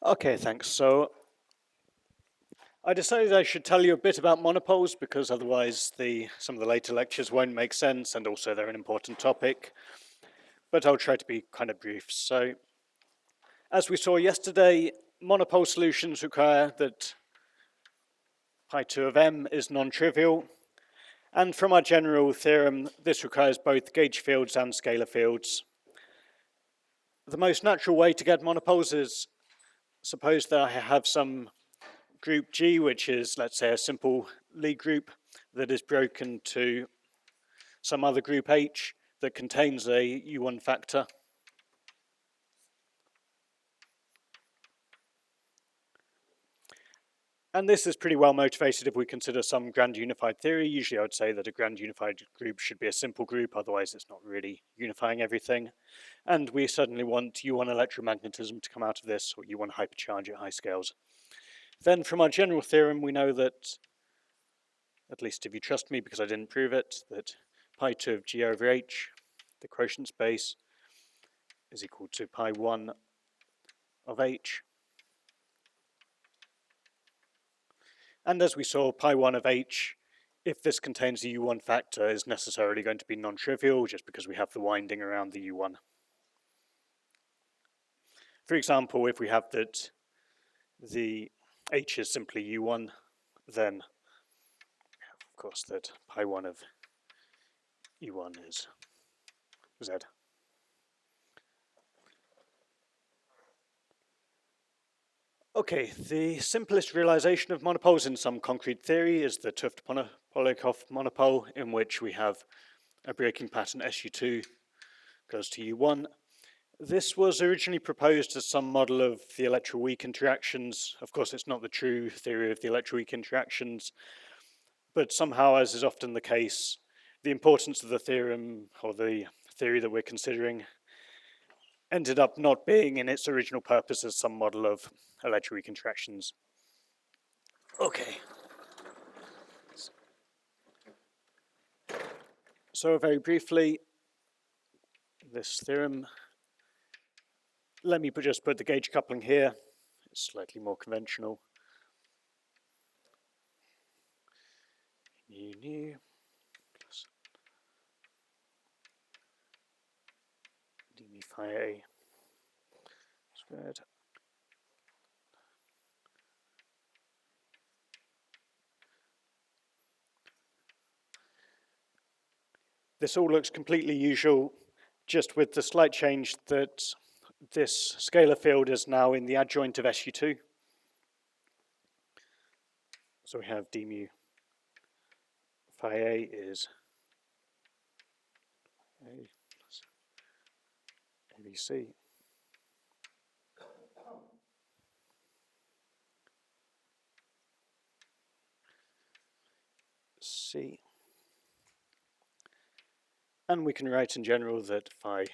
Okay, thanks. So I decided I should tell you a bit about monopoles because otherwise some of the later lectures won't make sense, and also they're an important topic, but I'll try to be kind of brief. So as we saw yesterday, monopole solutions require that pi2 of m is non-trivial, and from our general theorem, this requires both gauge fields and scalar fields. The most natural way to get monopoles is suppose that I have some group G, which is, let's say, a simple Lie group that is broken to some other group H that contains a U1 factor. And this is pretty well motivated if we consider some grand unified theory. Usually I would say that a grand unified group should be a simple group, otherwise it's not really unifying everything. And we certainly want U1 electromagnetism to come out of this, or U1 hypercharge at high scales. Then from our general theorem, we know that, at least if you trust me because I didn't prove it, that pi2 of G over H, the quotient space, is equal to pi1 of H. And as we saw, pi1 of H, if this contains the U1 factor, is necessarily going to be non-trivial just because we have the winding around the U1. For example, if we have that the H is simply U1, then of course that pi1 of U1 is Z. Okay, the simplest realization of monopoles in some concrete theory is the 't Hooft-Polyakov monopole, in which we have a breaking pattern SU2 goes to U1. This was originally proposed as some model of the electroweak interactions. Of course, it's not the true theory of the electroweak interactions, but somehow, as is often the case, the importance of the theorem, or the theory that we're considering, ended up not being in its original purpose as some model of electroweak interactions. Okay. So very briefly, this theorem, let me just put the gauge coupling here. It's slightly more conventional. Nu plus d mu phi a squared. This all looks completely usual, just with the slight change that this scalar field is now in the adjoint of SU2. So we have d mu phi a is a plus abc. C. And we can write in general that phi is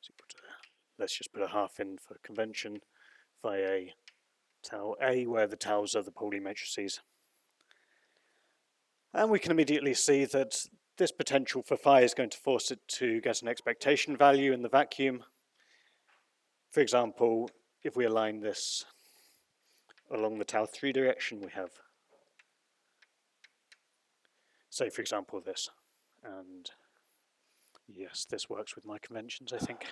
equal to, let's just put a half in for convention, phi a tau a, where the taus are the Pauli matrices. And we can immediately see that this potential for phi is going to force it to get an expectation value in the vacuum. For example, if we align this along the tau 3 direction, we have, say for example, this. And yes, this works with my conventions, I think.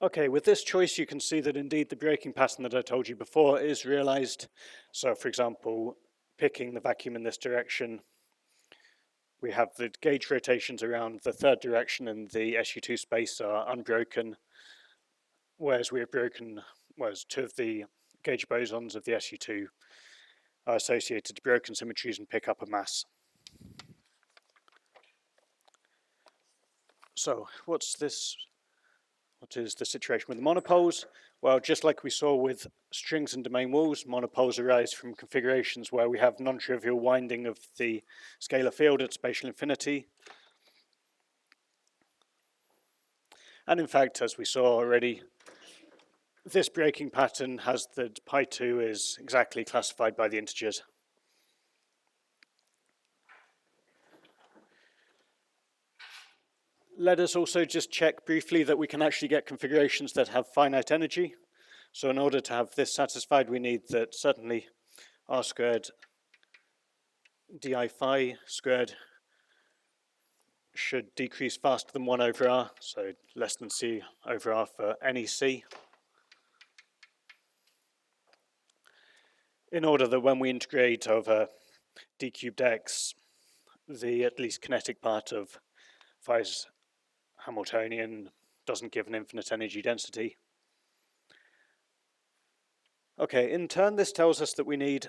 Okay, with this choice you can see that indeed the breaking pattern that I told you before is realized. So for example, picking the vacuum in this direction, we have the gauge rotations around the third direction in the SU2 space are unbroken, whereas we have broken, whereas two of the gauge bosons of the SU2 are associated to broken symmetries and pick up a mass. So what is the situation with the monopoles? Well, just like we saw with strings and domain walls, monopoles arise from configurations where we have non-trivial winding of the scalar field at spatial infinity. And in fact, as we saw already, this breaking pattern has that pi2 is exactly classified by the integers. Let us also just check briefly that we can actually get configurations that have finite energy. So in order to have this satisfied, we need that certainly r squared di phi squared should decrease faster than 1 over r, so less than c over r for any c, in order that when we integrate over d cubed x, the at least kinetic part of phi's Hamiltonian doesn't give an infinite energy density. Okay, in turn, this tells us that we need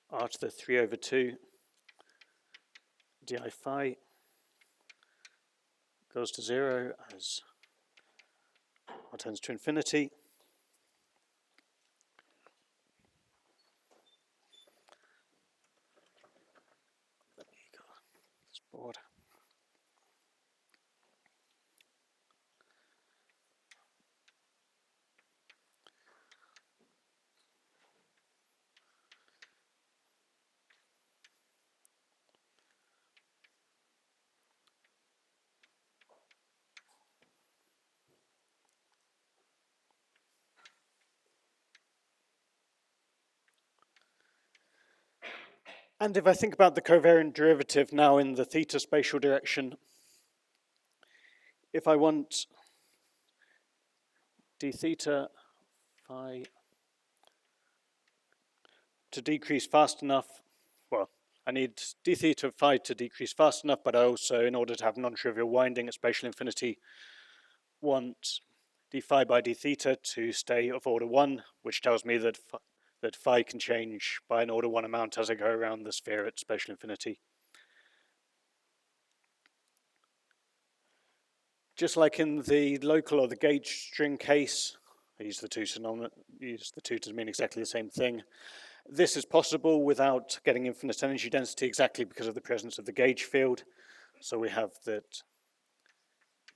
r to the 3 over 2 di phi goes to 0 as r tends to infinity. Let me go this board. And if I think about the covariant derivative now in the theta spatial direction, if I want d theta phi to decrease fast enough, well, I need d theta phi to decrease fast enough, but I also, in order to have non-trivial winding at spatial infinity, want d phi by d theta to stay of order 1, which tells me that phi can change by an order 1 amount as I go around the sphere at spatial infinity. Just like in the local or the gauge string case, I use the two to mean exactly the same thing. This is possible without getting infinite energy density exactly because of the presence of the gauge field. So we have that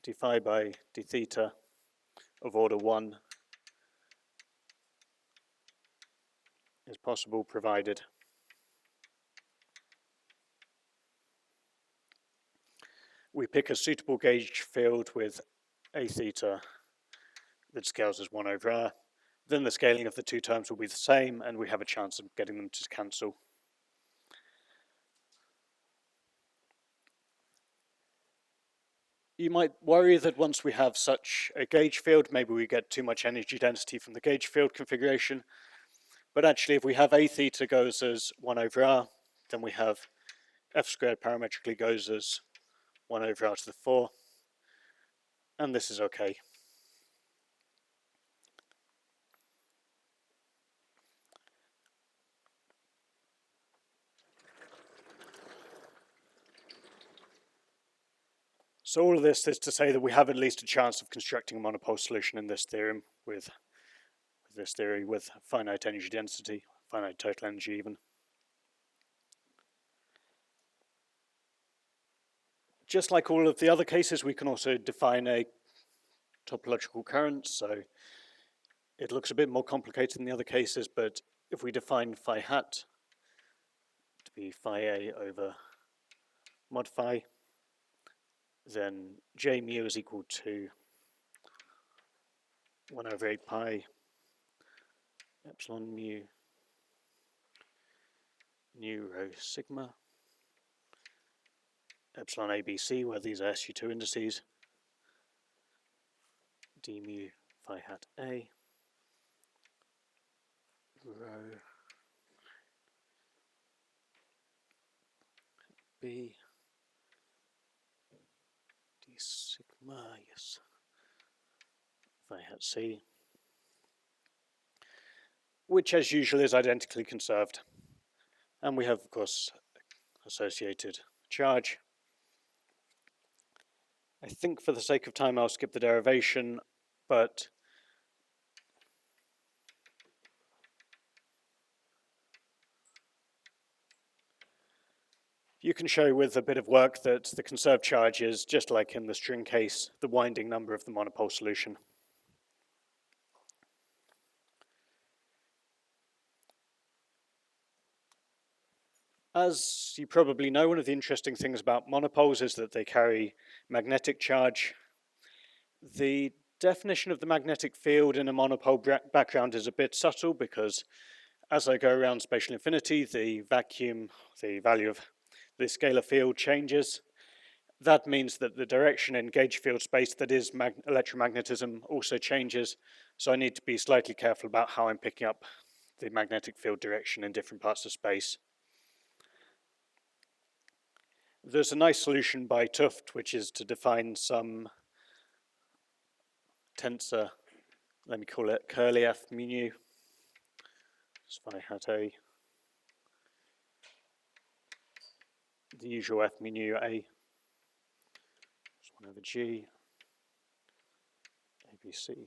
d phi by d theta of order 1 is possible provided we pick a suitable gauge field with a theta that scales as 1 over r. Then the scaling of the two terms will be the same, and we have a chance of getting them to cancel. You might worry that once we have such a gauge field, maybe we get too much energy density from the gauge field configuration. But actually, if we have a theta goes as 1 over r, then we have f squared parametrically goes as 1 over r to the 4, and this is okay. So all of this is to say that we have at least a chance of constructing a monopole solution in this theorem with this theory with finite energy density, finite total energy even. Just like all of the other cases, we can also define a topological current, so it looks a bit more complicated than the other cases, but if we define phi hat to be phi a over mod phi, then j mu is equal to 1 over 8 pi epsilon mu nu rho sigma epsilon ABC, where these are SU2 indices, d mu phi hat A rho B d sigma, yes, phi hat C, which as usual is identically conserved. And we have, of course, associated charge. I think for the sake of time I'll skip the derivation, but you can show with a bit of work that the conserved charge is, just like in the string case, the winding number of the monopole solution. As you probably know, one of the interesting things about monopoles is that they carry magnetic charge. The definition of the magnetic field in a monopole background is a bit subtle because as I go around spatial infinity, the vacuum, the value of the scalar field changes. That means that the direction in gauge field space that is electromagnetism also changes. So I need to be slightly careful about how I'm picking up the magnetic field direction in different parts of space. There's a nice solution by Tufte, which is to define some tensor, let me call it curly F mu nu. So if I had the usual F mu nu A, 1 over G, ABC. If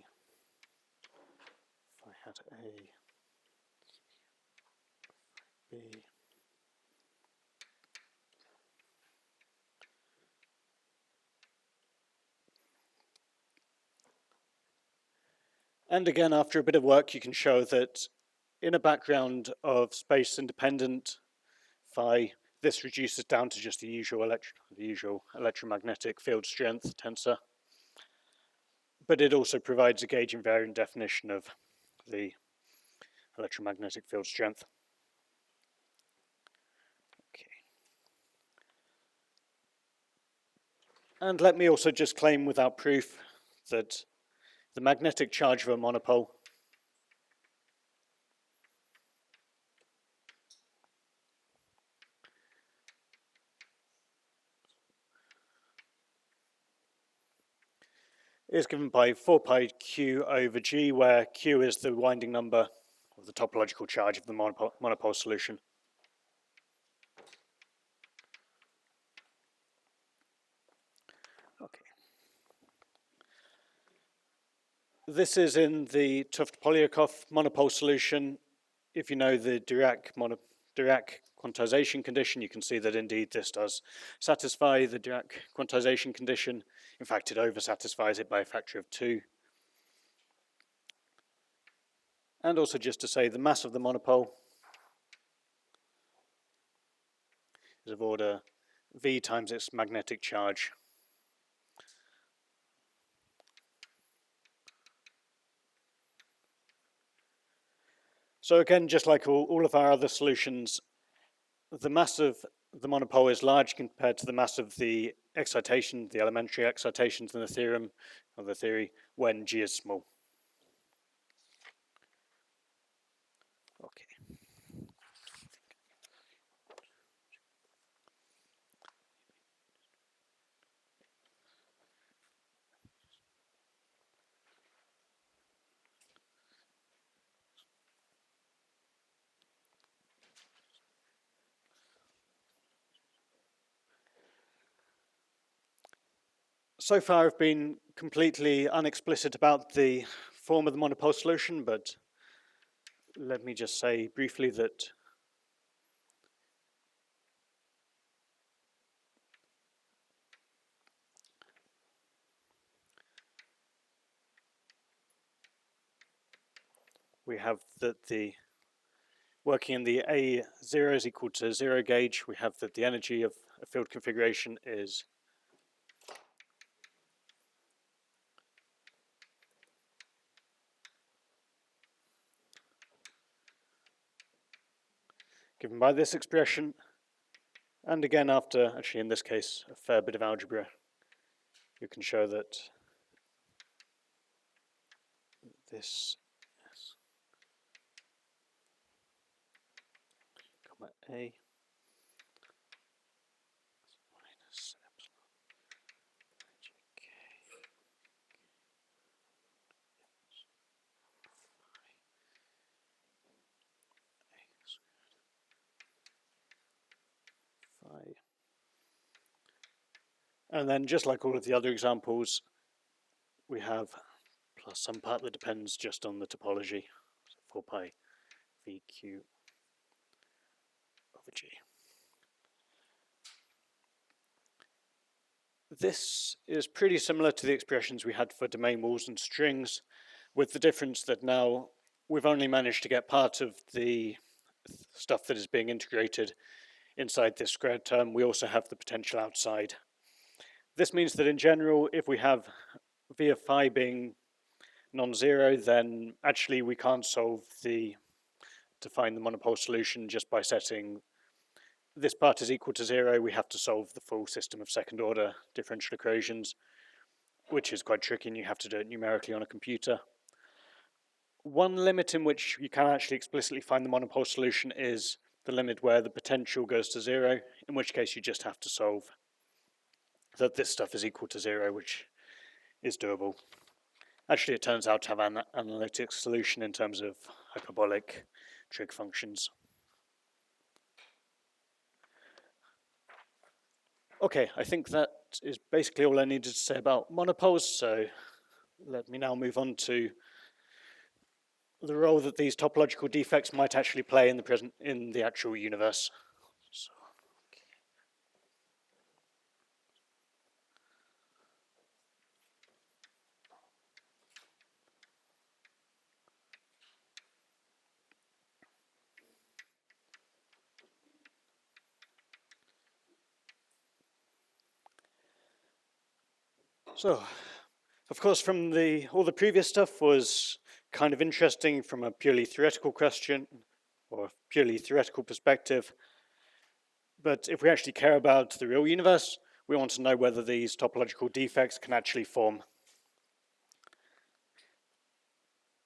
I had A, B, and again, after a bit of work, you can show that in a background of space-independent phi, this reduces down to just the usual electromagnetic field strength tensor. But it also provides a gauge invariant definition of the electromagnetic field strength. Okay. And let me also just claim without proof that the magnetic charge of a monopole is given by 4 pi q over g, where q is the winding number of the topological charge of the monopole solution. Okay. This is in the Tufte-Polyakov monopole solution. If you know the Dirac quantization condition, you can see that indeed this does satisfy the Dirac quantization condition. In fact, it over-satisfies it by a factor of 2. And also just to say the mass of the monopole is of order V times its magnetic charge. So again, just like all of our other solutions, the mass of the monopole is large compared to the mass of the excitation, the elementary excitations in the theorem, or the theory, when G is small. Okay. So far I've been completely unexplicit about the form of the monopole solution, but let me just say briefly that we have that the working in the A0 is equal to 0 gauge, we have that the energy of a field configuration is given by this expression. And again, after, actually in this case, a fair bit of algebra, you can show that this is comma A minus epsilon GK phi. And then just like all of the other examples, we have plus some part that depends just on the topology, so 4 pi VQ over G. This is pretty similar to the expressions we had for domain walls and strings, with the difference that now we've only managed to get part of the stuff that is being integrated inside this squared term, we also have the potential outside. This means that in general, if we have V of phi being non-zero, then actually we can't to find the monopole solution just by setting this part is equal to 0. We have to solve the full system of second order differential equations, which is quite tricky and you have to do it numerically on a computer. One limit in which you can actually explicitly find the monopole solution is the limit where the potential goes to 0, in which case you just have to solve that this stuff is equal to 0, which is doable. Actually, it turns out to have an analytic solution in terms of hyperbolic trig functions. Okay, I think that is basically all I needed to say about monopoles, so let me now move on to the role that these topological defects might actually play in the actual universe. So, of course, from all the previous stuff was kind of interesting from a purely theoretical question or purely theoretical perspective. But if we actually care about the real universe, we want to know whether these topological defects can actually form.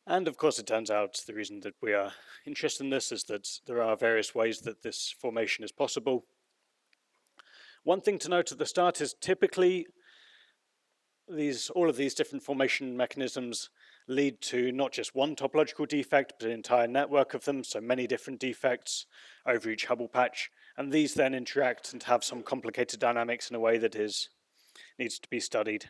And of course, it turns out the reason that we are interested in this is that there are various ways that this formation is possible. One thing to note at the start is typically all of these different formation mechanisms lead to not just one topological defect, but an entire network of them, so many different defects over each Hubble patch, and these then interact and have some complicated dynamics in a way that needs to be studied.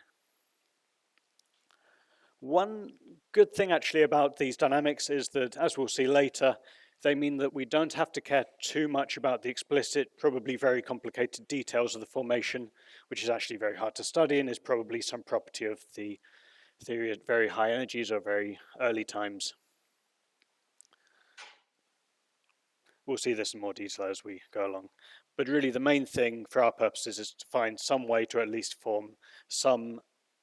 One good thing actually about these dynamics is that, as we'll see later, they mean that we don't have to care too much about the explicit, probably very complicated details of the formation, which is actually very hard to study and is probably some property of the theory at very high energies or very early times. We'll see this in more detail as we go along. But really the main thing for our purposes is to find some way to at least form some,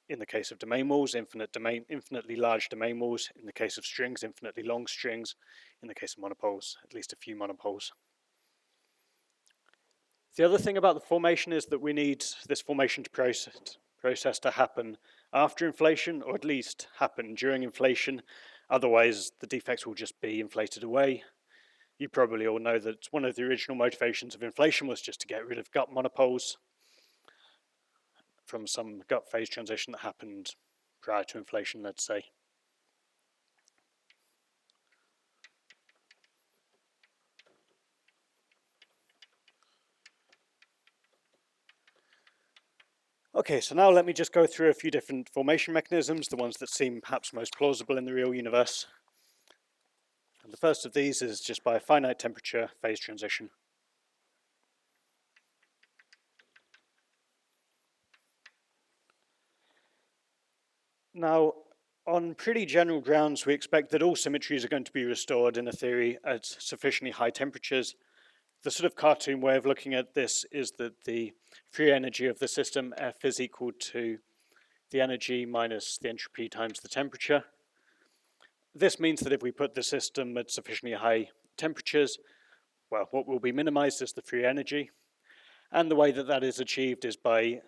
in the case of domain walls, infinitely large domain walls, in the case of strings, infinitely long strings, in the case of monopoles, at least a few monopoles. The other thing about the formation is that we need this formation process to happen after inflation, or at least happen during inflation. Otherwise, the defects will just be inflated away. You probably all know that one of the original motivations of inflation was just to get rid of gut monopoles from some gut phase transition that happened prior to inflation, let's say. Okay, so now let me just go through a few different formation mechanisms, the ones that seem perhaps most plausible in the real universe. And the first of these is just by a finite temperature phase transition. Now, on pretty general grounds, we expect that all symmetries are going to be restored in a theory at sufficiently high temperatures. The sort of cartoon way of looking at this is that the free energy of the system, F, is equal to the energy minus the entropy times the temperature. This means that if we put the system at sufficiently high temperatures, well, what will be minimized is the free energy. And the way that that is achieved is by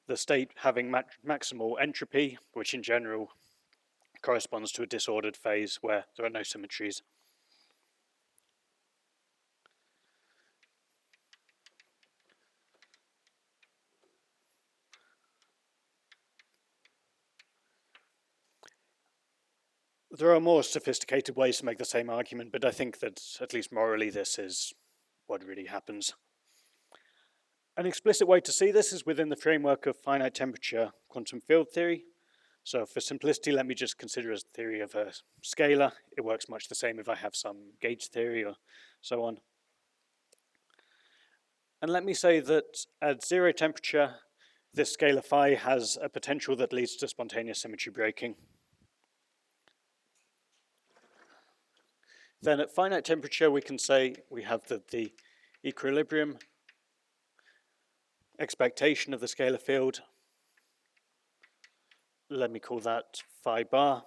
the state having maximal entropy, which in general corresponds to a disordered phase where there are no symmetries. There are more sophisticated ways to make the same argument, but I think that at least morally this is what really happens. An explicit way to see this is within the framework of finite temperature quantum field theory. So for simplicity, let me just consider as theory of a scalar. It works much the same if I have some gauge theory or so on. And let me say that at zero temperature, this scalar phi has a potential that leads to spontaneous symmetry breaking. Then at finite temperature, we can say we have that the equilibrium, expectation of the scalar field, let me call that phi bar,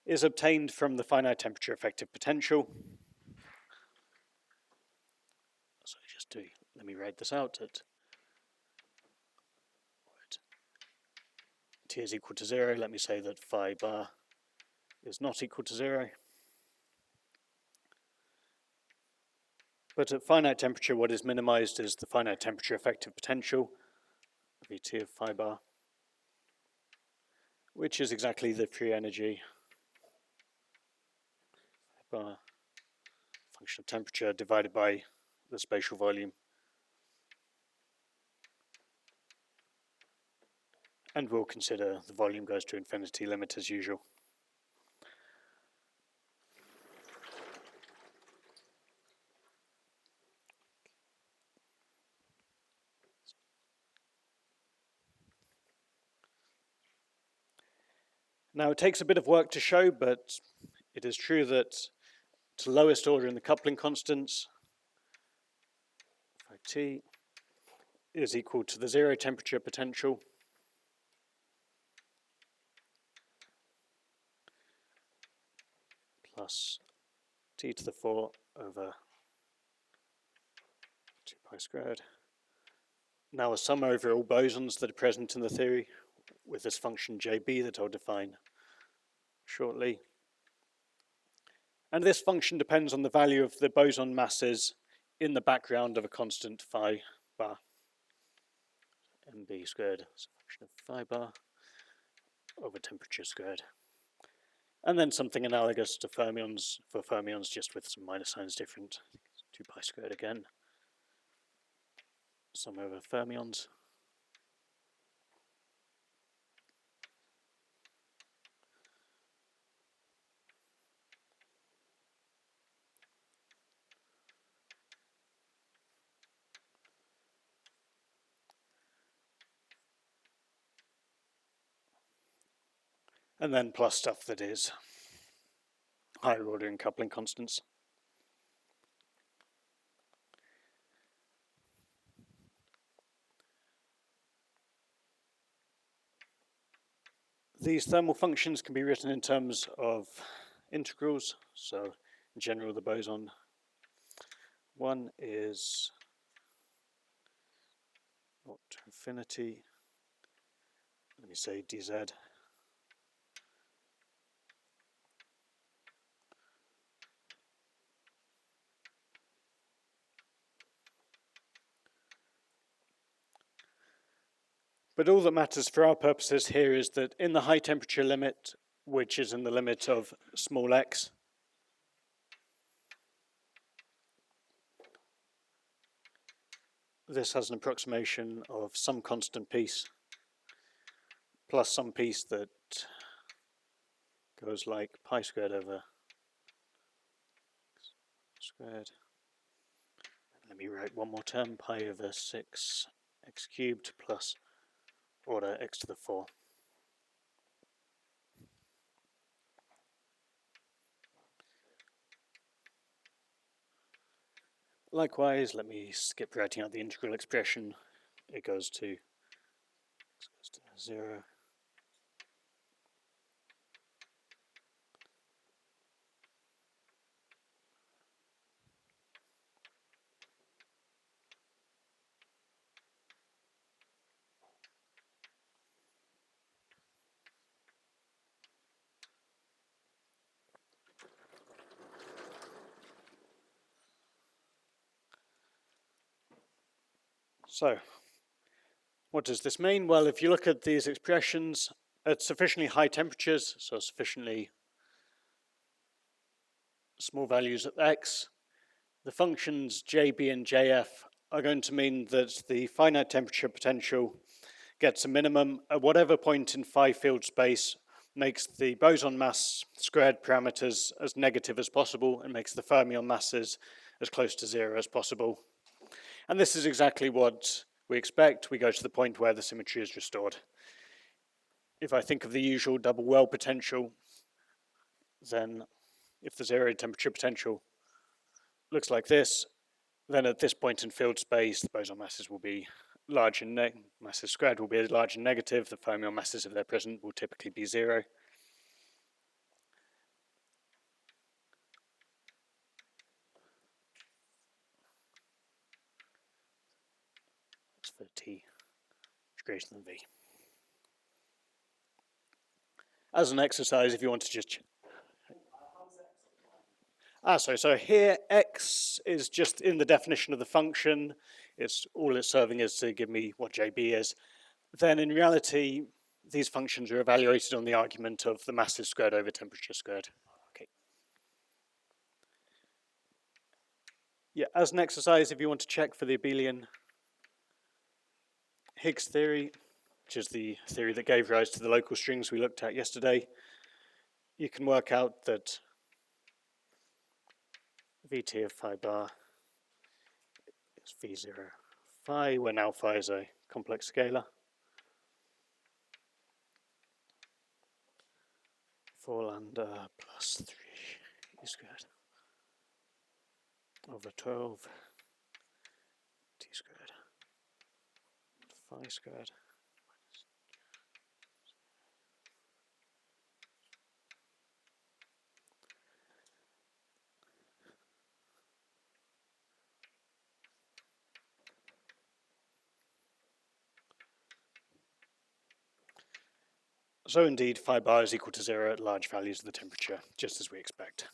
is obtained from the finite temperature effective potential. So let me write this out at t is equal to 0. Let me say that phi bar is not equal to 0. But at finite temperature, what is minimized is the finite temperature effective potential, Vt of phi bar, which is exactly the free energy bar function of temperature divided by the spatial volume. And we'll consider the volume goes to infinity limit as usual. Now it takes a bit of work to show, but it is true that to lowest order in the coupling constants, phi t is equal to the 0 temperature potential plus t to the 4 over 2 pi squared. Now a sum over all bosons that are present in the theory with this function jb that I'll define shortly. And this function depends on the value of the boson masses in the background of a constant phi bar. mb squared is a function of phi bar over temperature squared. And then something analogous to fermions, for fermions just with some minus signs different. 2 pi squared again. Sum over fermions. And then plus stuff that is higher order in coupling constants. These thermal functions can be written in terms of integrals. So in general, the boson 1 is 0 to infinity. Let me say dz. But all that matters for our purposes here is that in the high temperature limit, which is in the limit of small x, this has an approximation of some constant piece plus some piece that goes like pi squared over squared. Let me write one more term, pi over 6 x cubed plus order x to the 4. Likewise, let me skip writing out the integral expression. It goes to 0. So, what does this mean? Well, if you look at these expressions at sufficiently high temperatures, so sufficiently small values at x, the functions jb and jf are going to mean that the finite temperature potential gets a minimum at whatever point in phi field space makes the boson mass squared parameters as negative as possible and makes the fermion masses as close to 0 as possible. And this is exactly what we expect. We go to the point where the symmetry is restored. If I think of the usual double well potential, then if the zero temperature potential looks like this, then at this point in field space, the boson masses will be large and masses squared will be large and negative. The fermion masses, if they're present, will typically be zero. That's for T greater than V. As an exercise, if you want to just so here x is just in the definition of the function. All it's serving is to give me what JB is. Then in reality, these functions are evaluated on the argument of the masses squared over temperature squared. Okay. Yeah, as an exercise, if you want to check for the abelian Higgs theory, which is the theory that gave rise to the local strings we looked at yesterday, you can work out that Vt of phi bar is V0 phi, when now phi is a complex scalar. 4 lambda plus 3 e squared over 12 t squared phi squared. So indeed, phi bar is equal to 0 at large values of the temperature, just as we expect.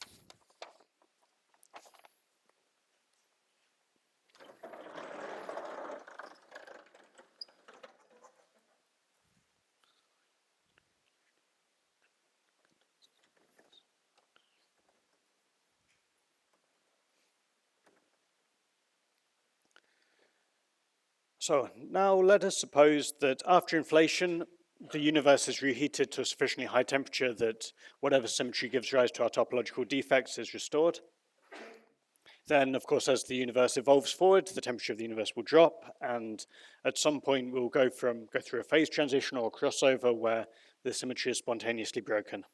So now let us suppose that after inflation, the universe is reheated to a sufficiently high temperature that whatever symmetry gives rise to our topological defects is restored. Then, of course, as the universe evolves forward, the temperature of the universe will drop, and at some point we'll go through a phase transition or a crossover where the symmetry is spontaneously broken.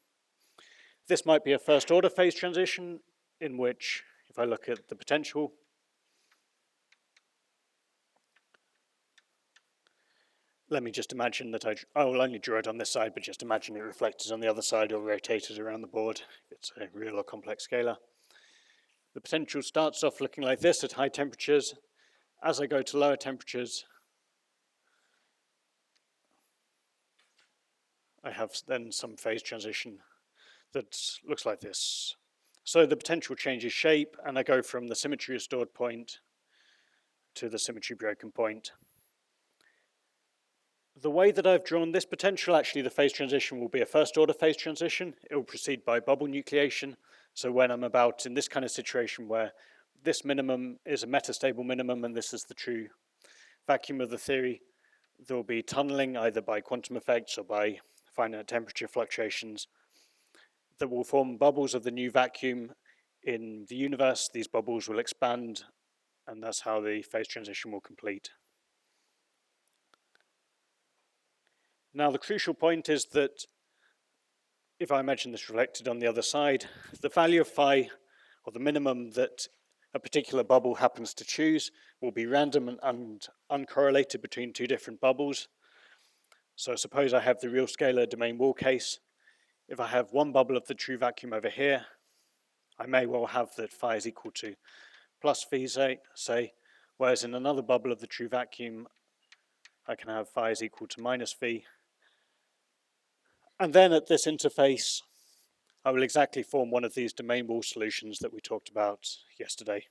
This might be a first order phase transition in which, if I look at the potential, let me just imagine that I will only draw it on this side, but just imagine it reflected on the other side or rotated around the board. It's a real or complex scalar. The potential starts off looking like this at high temperatures. As I go to lower temperatures, I have then some phase transition that looks like this. So the potential changes shape, and I go from the symmetry restored point to the symmetry broken point. The way that I've drawn this potential, actually the phase transition will be a first order phase transition. It will proceed by bubble nucleation. So when I'm about in this kind of situation where this minimum is a metastable minimum and this is the true vacuum of the theory, there will be tunneling either by quantum effects or by finite temperature fluctuations that will form bubbles of the new vacuum in the universe. These bubbles will expand, and that's how the phase transition will complete. Now, the crucial point is that if I imagine this reflected on the other side, the value of phi, or the minimum that a particular bubble happens to choose, will be random and uncorrelated between two different bubbles. So suppose I have the real scalar domain wall case. If I have one bubble of the true vacuum over here, I may well have that phi is equal to plus phi, say, whereas in another bubble of the true vacuum, I can have phi is equal to minus phi. And then at this interface, I will exactly form one of these domain wall solutions that we talked about yesterday.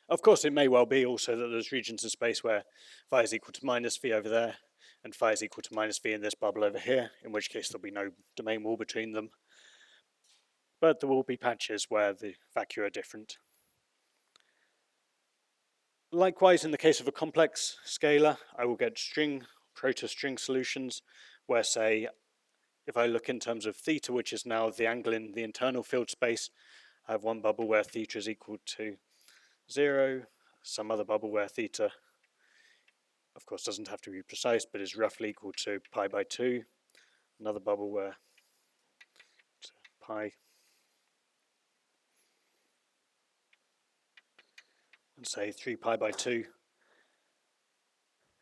Of course, it may well be also that there's regions of space where phi is equal to minus phi over there, and phi is equal to minus phi in this bubble over here, in which case there'll be no domain wall between them. But there will be patches where the vacua are different. Likewise, in the case of a complex scalar, I will get proto-string solutions where, say, if I look in terms of theta, which is now the angle in the internal field space, I have one bubble where theta is equal to 0, some other bubble where theta, of course, doesn't have to be precise, but is roughly equal to pi by 2, another bubble where pi, and say 3 pi by 2.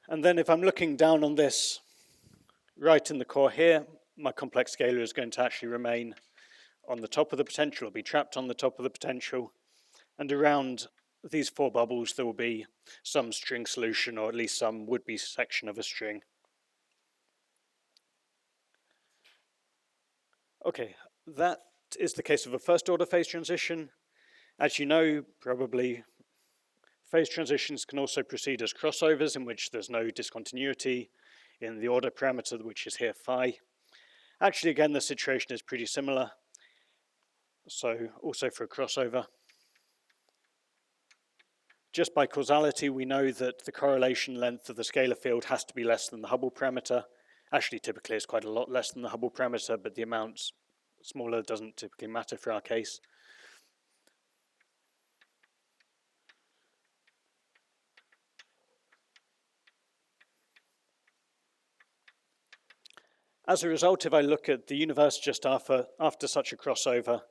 And then if I'm looking down on this right in the core here, my complex scalar is going to actually remain on the top of the potential, or be trapped on the top of the potential. And around these four bubbles, there will be some string solution, or at least some would-be section of a string. Okay, that is the case of a first-order phase transition. As you know, probably, phase transitions can also proceed as crossovers, in which there's no discontinuity in the order parameter, which is here phi. Actually, again, the situation is pretty similar. So also for a crossover. Just by causality, we know that the correlation length of the scalar field has to be less than the Hubble parameter. Actually, typically it's quite a lot less than the Hubble parameter, but the amount smaller doesn't typically matter for our case. As a result, if I look at the universe just after such a crossover,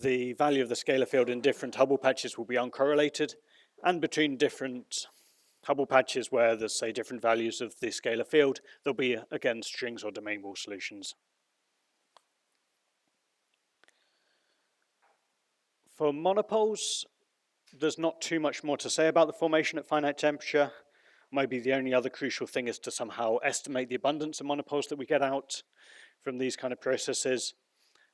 the value of the scalar field in different Hubble patches will be uncorrelated, and between different Hubble patches where there's, say, different values of the scalar field, there'll be, again, strings or domain wall solutions. For monopoles, there's not too much more to say about the formation at finite temperature. Maybe the only other crucial thing is to somehow estimate the abundance of monopoles that we get out from these kind of processes.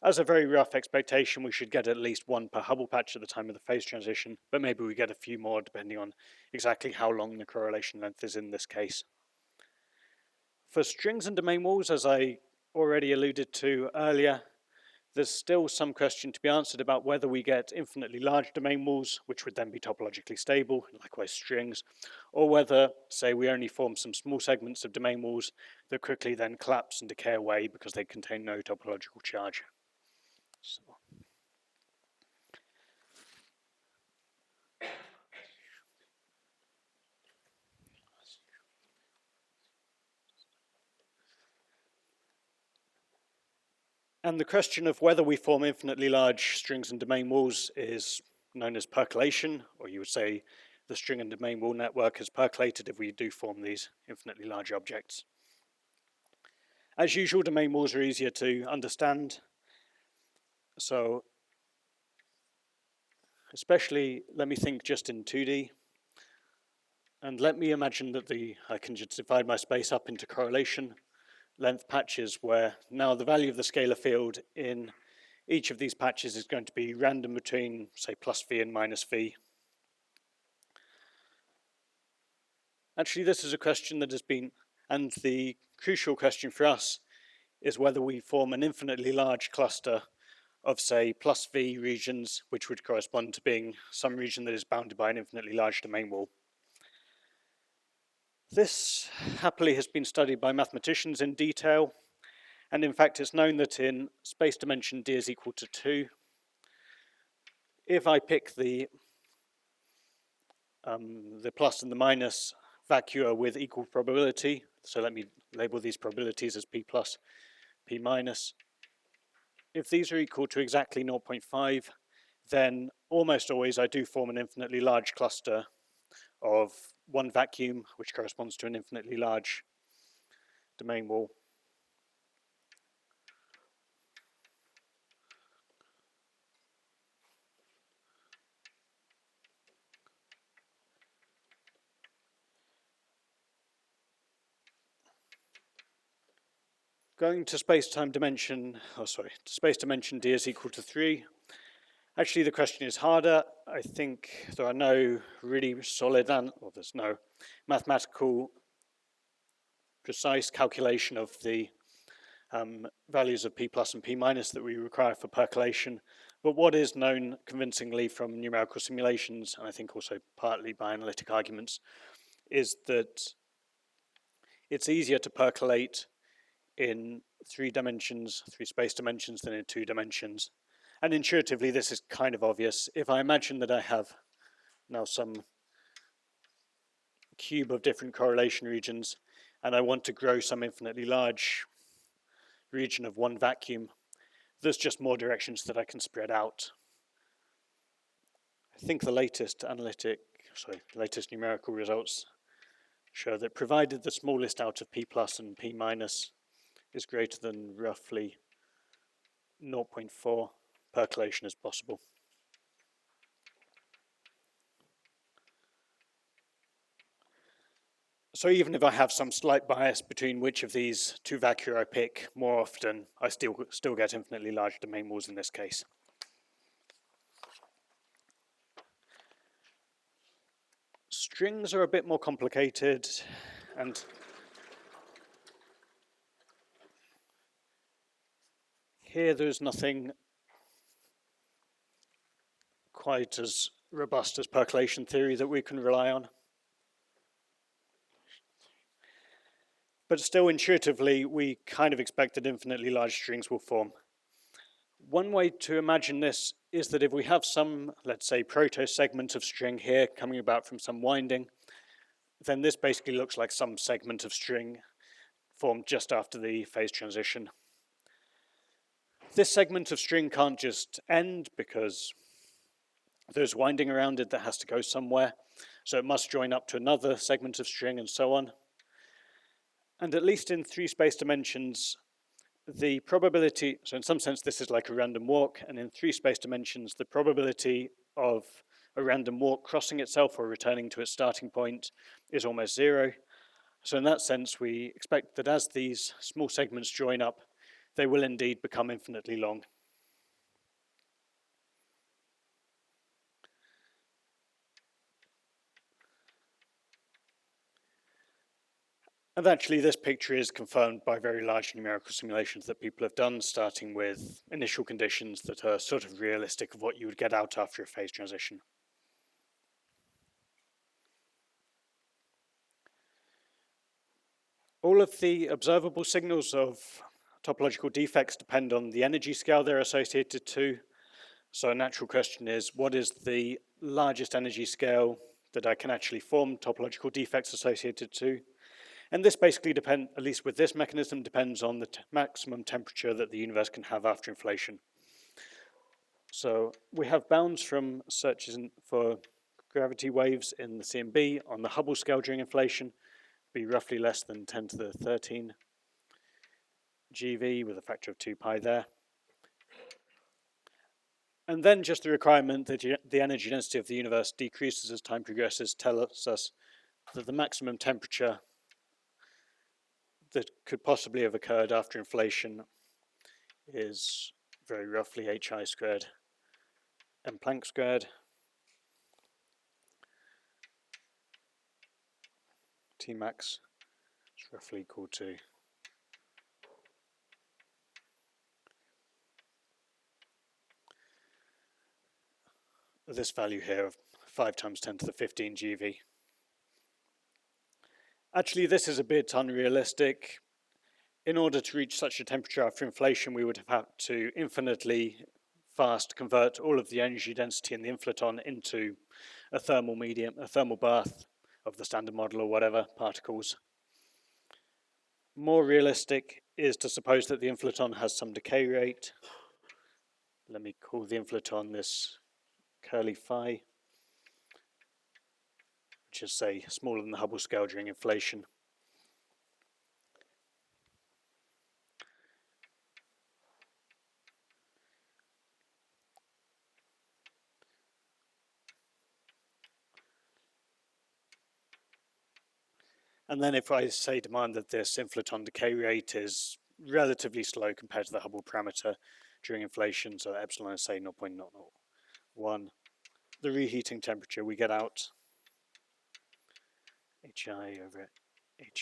As a very rough expectation, we should get at least one per Hubble patch at the time of the phase transition, but maybe we get a few more depending on exactly how long the correlation length is in this case. For strings and domain walls, as I already alluded to earlier, there's still some question to be answered about whether we get infinitely large domain walls, which would then be topologically stable, likewise strings, or whether, say, we only form some small segments of domain walls that quickly then collapse and decay away because they contain no topological charge. So. And the question of whether we form infinitely large strings and domain walls is known as percolation, or you would say the string and domain wall network is percolated if we do form these infinitely large objects. As usual, domain walls are easier to understand. So, especially, let me think just in 2D. And let me imagine that I can just divide my space up into correlation length patches where now the value of the scalar field in each of these patches is going to be random between, say, plus v and minus v. Actually, this is a question that has been, and the crucial question for us is whether we form an infinitely large cluster of, say, plus v regions, which would correspond to being some region that is bounded by an infinitely large domain wall. This, happily, has been studied by mathematicians in detail, and in fact, it's known that in space dimension d is equal to 2, if I pick the plus and the minus vacua with equal probability, so let me label these probabilities as p plus, p minus. If these are equal to exactly 0.5, then almost always I do form an infinitely large cluster of one vacuum, which corresponds to an infinitely large domain wall. Going to space-time dimension, space dimension d is equal to 3. Actually, the question is harder. I think there are no really solid, there's no mathematical precise calculation of the values of p plus and p minus that we require for percolation. But what is known convincingly from numerical simulations, and I think also partly by analytic arguments, is that it's easier to percolate in 3 dimensions, 3 space dimensions, than in 2 dimensions. And intuitively, this is kind of obvious. If I imagine that I have now some cube of different correlation regions, and I want to grow some infinitely large region of one vacuum, there's just more directions that I can spread out. I think the latest numerical results show that provided the smallest out of P plus and P minus is greater than roughly 0.4, percolation is possible. So even if I have some slight bias between which of these two vacua I pick, more often I still get infinitely large domain walls in this case. Strings are a bit more complicated, and here there's nothing quite as robust as percolation theory that we can rely on. But still, intuitively, we kind of expect that infinitely large strings will form. One way to imagine this is that if we have some, let's say, proto-segment of string here coming about from some winding, then this basically looks like some segment of string formed just after the phase transition. This segment of string can't just end because there's winding around it that has to go somewhere, so it must join up to another segment of string and so on. And at least in 3 space dimensions, the probability, so in some sense this is like a random walk, and in 3 space dimensions the probability of a random walk crossing itself or returning to its starting point is almost 0. So in that sense we expect that as these small segments join up, they will indeed become infinitely long. And actually this picture is confirmed by very large numerical simulations that people have done, starting with initial conditions that are sort of realistic of what you would get out after a phase transition. All of the observable signals of topological defects depend on the energy scale they're associated to. So a natural question is, what is the largest energy scale that I can actually form topological defects associated to? And this basically depends, at least with this mechanism, depends on the maximum temperature that the universe can have after inflation. So we have bounds from searches for gravity waves in the CMB on the Hubble scale during inflation, be roughly less than 10 to the 13 GeV with a factor of 2 pi there. And then just the requirement that the energy density of the universe decreases as time progresses tells us that the maximum temperature that could possibly have occurred after inflation is very roughly hi squared m Planck squared Tmax is roughly equal to this value here of 5 times 10 to the 15 GeV. Actually, this is a bit unrealistic. In order to reach such a temperature after inflation, we would have had to infinitely fast convert all of the energy density in the inflaton into a thermal medium, a thermal bath of the standard model or whatever, particles. More realistic is to suppose that the inflaton has some decay rate. Let me call the inflaton this curly phi, which is, say, smaller than the Hubble scale during inflation. And then if I say demand that this inflaton decay rate is relatively slow compared to the Hubble parameter during inflation, so epsilon is say 0.001, the reheating temperature we get out hi over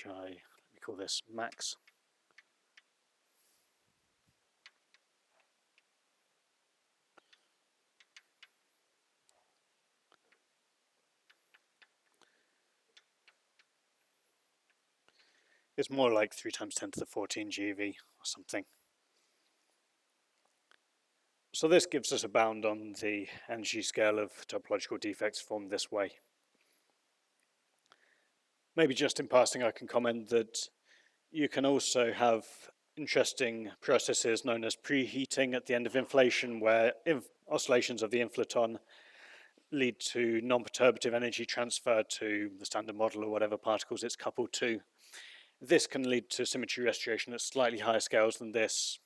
hi, let me call this max. It's more like 3 times 10 to the 14 GeV or something. So this gives us a bound on the energy scale of topological defects formed this way. Maybe just in passing I can comment that you can also have interesting processes known as preheating at the end of inflation, where oscillations of the inflaton lead to non-perturbative energy transfer to the standard model or whatever particles it's coupled to. This can lead to symmetry restoration at slightly higher scales than this.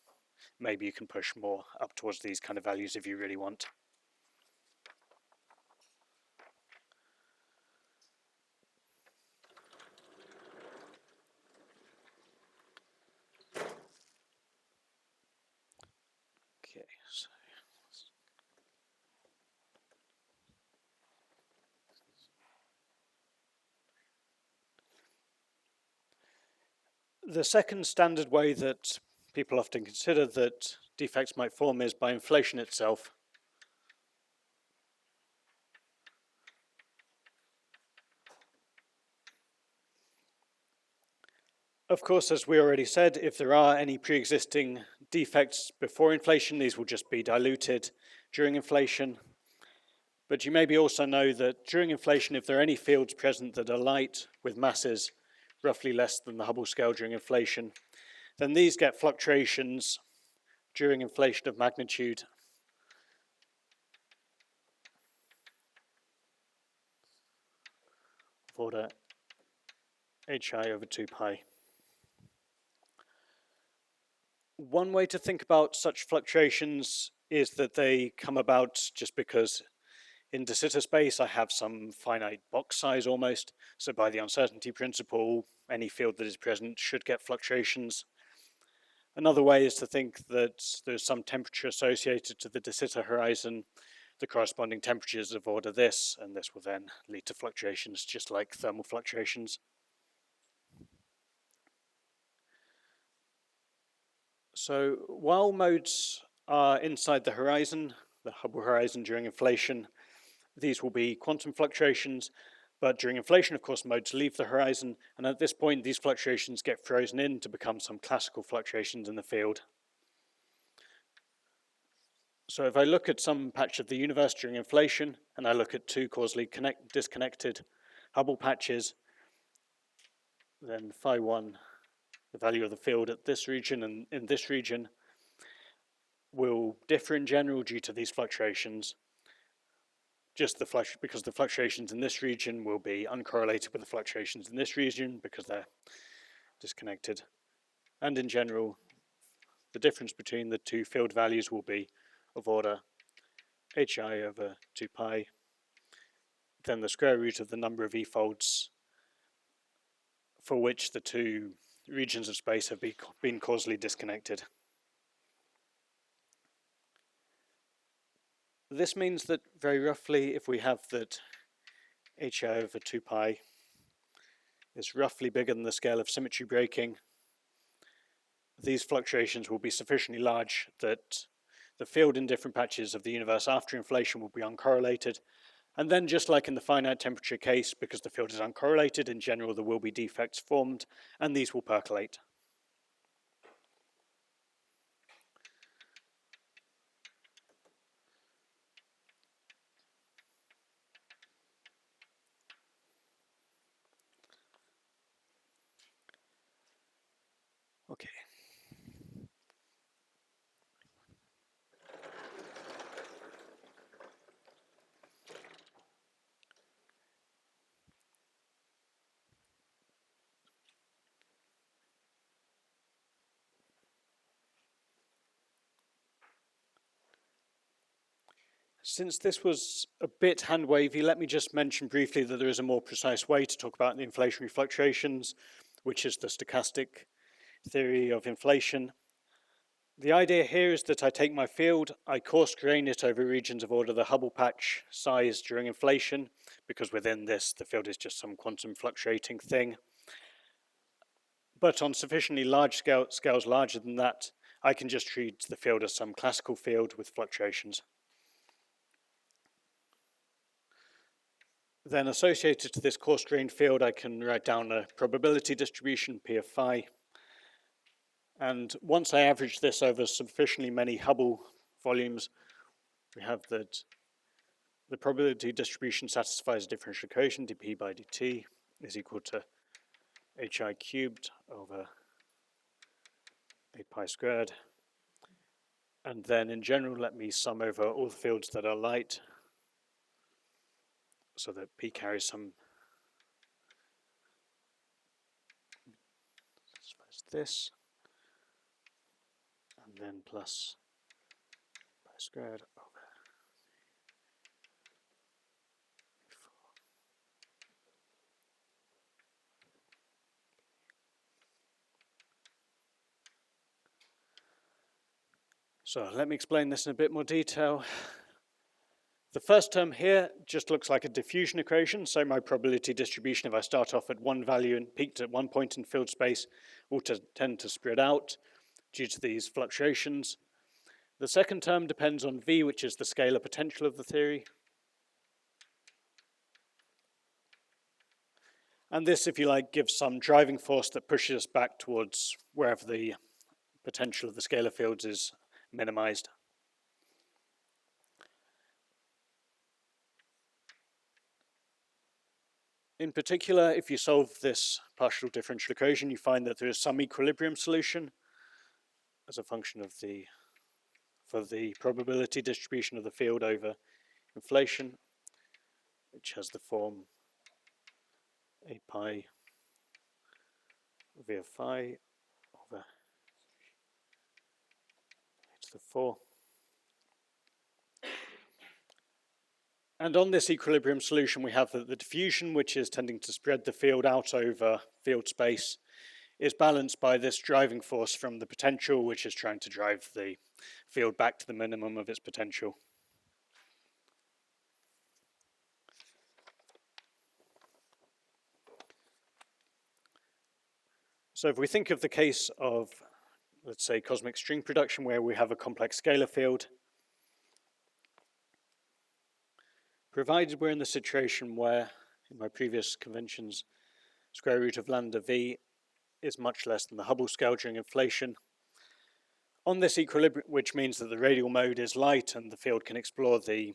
Maybe you can push more up towards these kind of values if you really want. Okay, so the second standard way that people often consider that defects might form is by inflation itself. Of course, as we already said, if there are any pre-existing defects before inflation, these will just be diluted during inflation. But you maybe also know that during inflation, if there are any fields present that are light with masses roughly less than the Hubble scale during inflation, then these get fluctuations during inflation of magnitude of order hi over 2 pi. One way to think about such fluctuations is that they come about just because in de Sitter space I have some finite box size almost, so by the uncertainty principle, any field that is present should get fluctuations. Another way is to think that there's some temperature associated to the de Sitter horizon, the corresponding temperatures of order this, and this will then lead to fluctuations just like thermal fluctuations. So while modes are inside the horizon, the Hubble horizon during inflation, these will be quantum fluctuations, but during inflation, of course, modes leave the horizon, and at this point, these fluctuations get frozen in to become some classical fluctuations in the field. So if I look at some patch of the universe during inflation, and I look at two causally disconnected Hubble patches, then phi 1, the value of the field at this region and in this region, will differ in general due to these fluctuations. Just because the fluctuations in this region will be uncorrelated with the fluctuations in this region because they're disconnected. And in general, the difference between the two field values will be of order hi over 2 pi, then the square root of the number of e-folds for which the two regions of space have been causally disconnected. This means that very roughly, if we have that hi over 2 pi is roughly bigger than the scale of symmetry breaking, these fluctuations will be sufficiently large that the field in different patches of the universe after inflation will be uncorrelated. And then just like in the finite temperature case, because the field is uncorrelated, in general there will be defects formed, and these will percolate. Okay. Since this was a bit hand-wavy, let me just mention briefly that there is a more precise way to talk about the inflationary fluctuations, which is the stochastic theory of inflation. The idea here is that I take my field, I coarse grain it over regions of order the Hubble patch size during inflation, because within this the field is just some quantum fluctuating thing. But on sufficiently large scales larger than that, I can just treat the field as some classical field with fluctuations. Then associated to this coarse-grained field, I can write down a probability distribution, P of phi. And once I average this over sufficiently many Hubble volumes, we have that the probability distribution satisfies a differential equation, dp by dt is equal to hi cubed over 8 pi squared. And then in general, let me sum over all the fields that are light so that P carries some as this, and then plus pi squared over 4. So let me explain this in a bit more detail. The first term here just looks like a diffusion equation, so my probability distribution, if I start off at one value and peaked at one point in field space, will tend to spread out due to these fluctuations. The second term depends on V, which is the scalar potential of the theory. And this, if you like, gives some driving force that pushes us back towards wherever the potential of the scalar fields is minimized. In particular, if you solve this partial differential equation, you find that there is some equilibrium solution as a function of for the probability distribution of the field over inflation, which has the form 8 pi v of phi over a to the 4. And on this equilibrium solution, we have that the diffusion, which is tending to spread the field out over field space, is balanced by this driving force from the potential, which is trying to drive the field back to the minimum of its potential. So if we think of the case of, let's say, cosmic string production, where we have a complex scalar field, provided we're in the situation where, in my previous conventions, square root of lambda v is much less than the Hubble scale during inflation. On this equilibrium, which means that the radial mode is light and the field can explore, the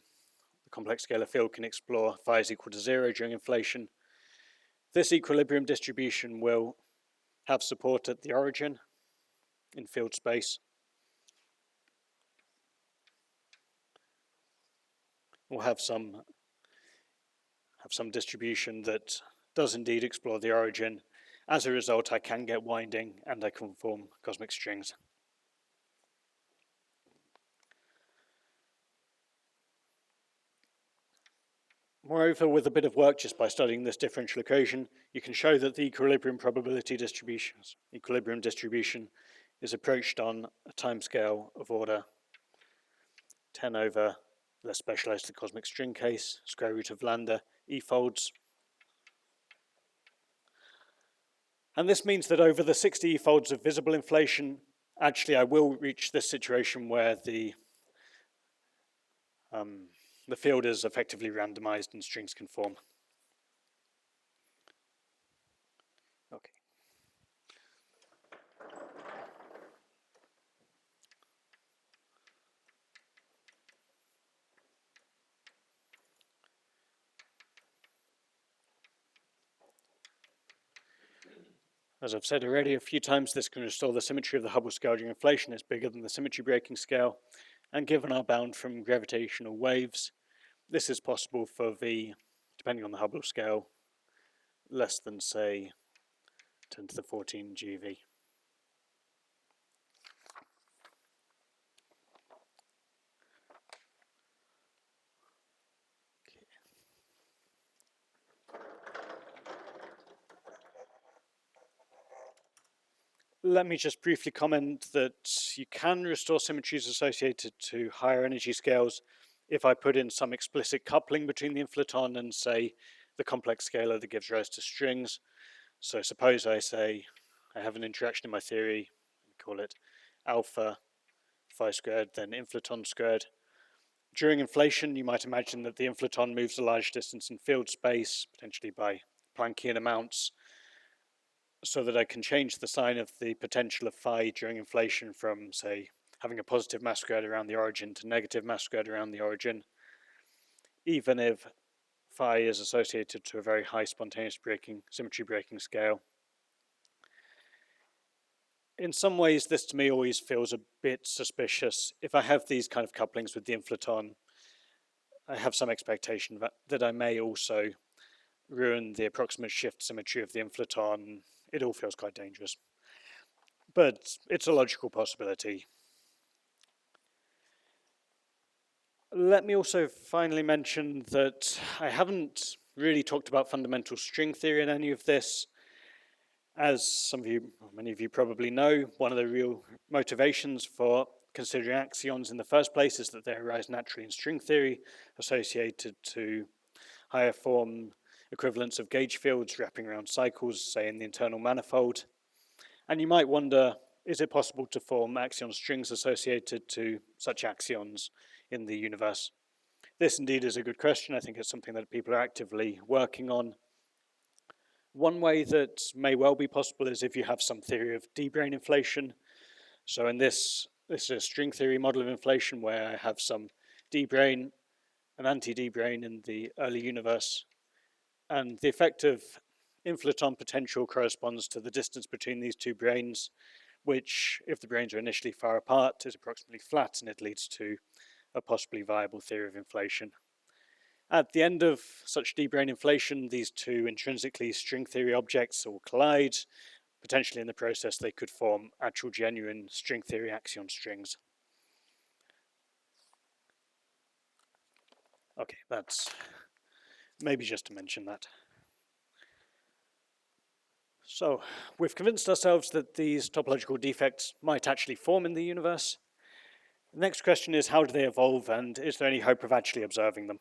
complex scalar field can explore phi is equal to 0 during inflation, this equilibrium distribution will have support at the origin in field space. We'll have some distribution that does indeed explore the origin. As a result, I can get winding and I can form cosmic strings. Moreover, with a bit of work just by studying this differential equation, you can show that the equilibrium distribution is approached on a timescale of order 10 over, let's specialize the cosmic string case, square root of lambda e-folds. And this means that over the 60 e-folds of visible inflation, actually I will reach this situation where the field is effectively randomized and strings can form. Okay. As I've said already a few times, this can restore the symmetry of the Hubble scale during inflation. It's bigger than the symmetry breaking scale. And given our bound from gravitational waves, this is possible for V, depending on the Hubble scale, less than, say, 10 to the 14 GeV. Let me just briefly comment that you can restore symmetries associated to higher energy scales if I put in some explicit coupling between the inflaton and, say, the complex scalar that gives rise to strings. So suppose I say I have an interaction in my theory, call it alpha phi squared, then inflaton squared. During inflation, you might imagine that the inflaton moves a large distance in field space, potentially by Planckian amounts, so that I can change the sign of the potential of phi during inflation from, say, having a positive mass squared around the origin to negative mass squared around the origin, even if phi is associated to a very high spontaneous symmetry breaking scale. in some ways, this to me always feels a bit suspicious. If I have these kind of couplings with the inflaton, I have some expectation that I may also ruin the approximate shift symmetry of the inflaton. It all feels quite dangerous. But it's a logical possibility. Let me also finally mention that I haven't really talked about fundamental string theory in any of this. As some of you, many of you probably know, one of the real motivations for considering axions in the first place is that they arise naturally in string theory, associated to higher form equivalents of gauge fields wrapping around cycles, say in the internal manifold. And you might wonder, is it possible to form axion strings associated to such axions in the universe? This indeed is a good question. I think it's something that people are actively working on. One way that may well be possible is if you have some theory of D-brane inflation. So in this is a string theory model of inflation where I have some D-brane, an anti-D-brane in the early universe, and the effect of inflaton potential corresponds to the distance between these two branes, which, if the branes are initially far apart, is approximately flat, and it leads to a possibly viable theory of inflation. At the end of such D-brane inflation, these two intrinsically string theory objects will collide. Potentially in the process, they could form actual genuine string theory axion strings. Okay, that's maybe just to mention that. So we've convinced ourselves that these topological defects might actually form in the universe. The next question is, how do they evolve, and is there any hope of actually observing them?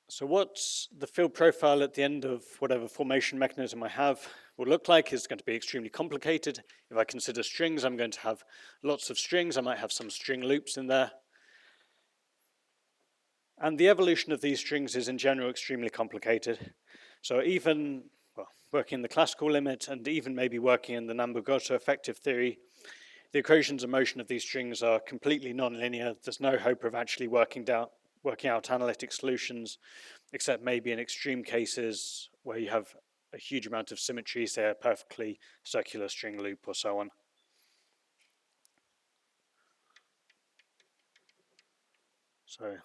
So what's the field profile at the end of whatever formation mechanism I have will look like is going to be extremely complicated. If I consider strings, I'm going to have lots of strings. I might have some string loops in there. And the evolution of these strings is in general extremely complicated. So even working in the classical limit and even maybe working in the Nambu-Goto effective theory, the equations of motion of these strings are completely nonlinear. There's no hope of actually working out analytic solutions, except maybe in extreme cases where you have a huge amount of symmetry, say a perfectly circular string loop or so on. So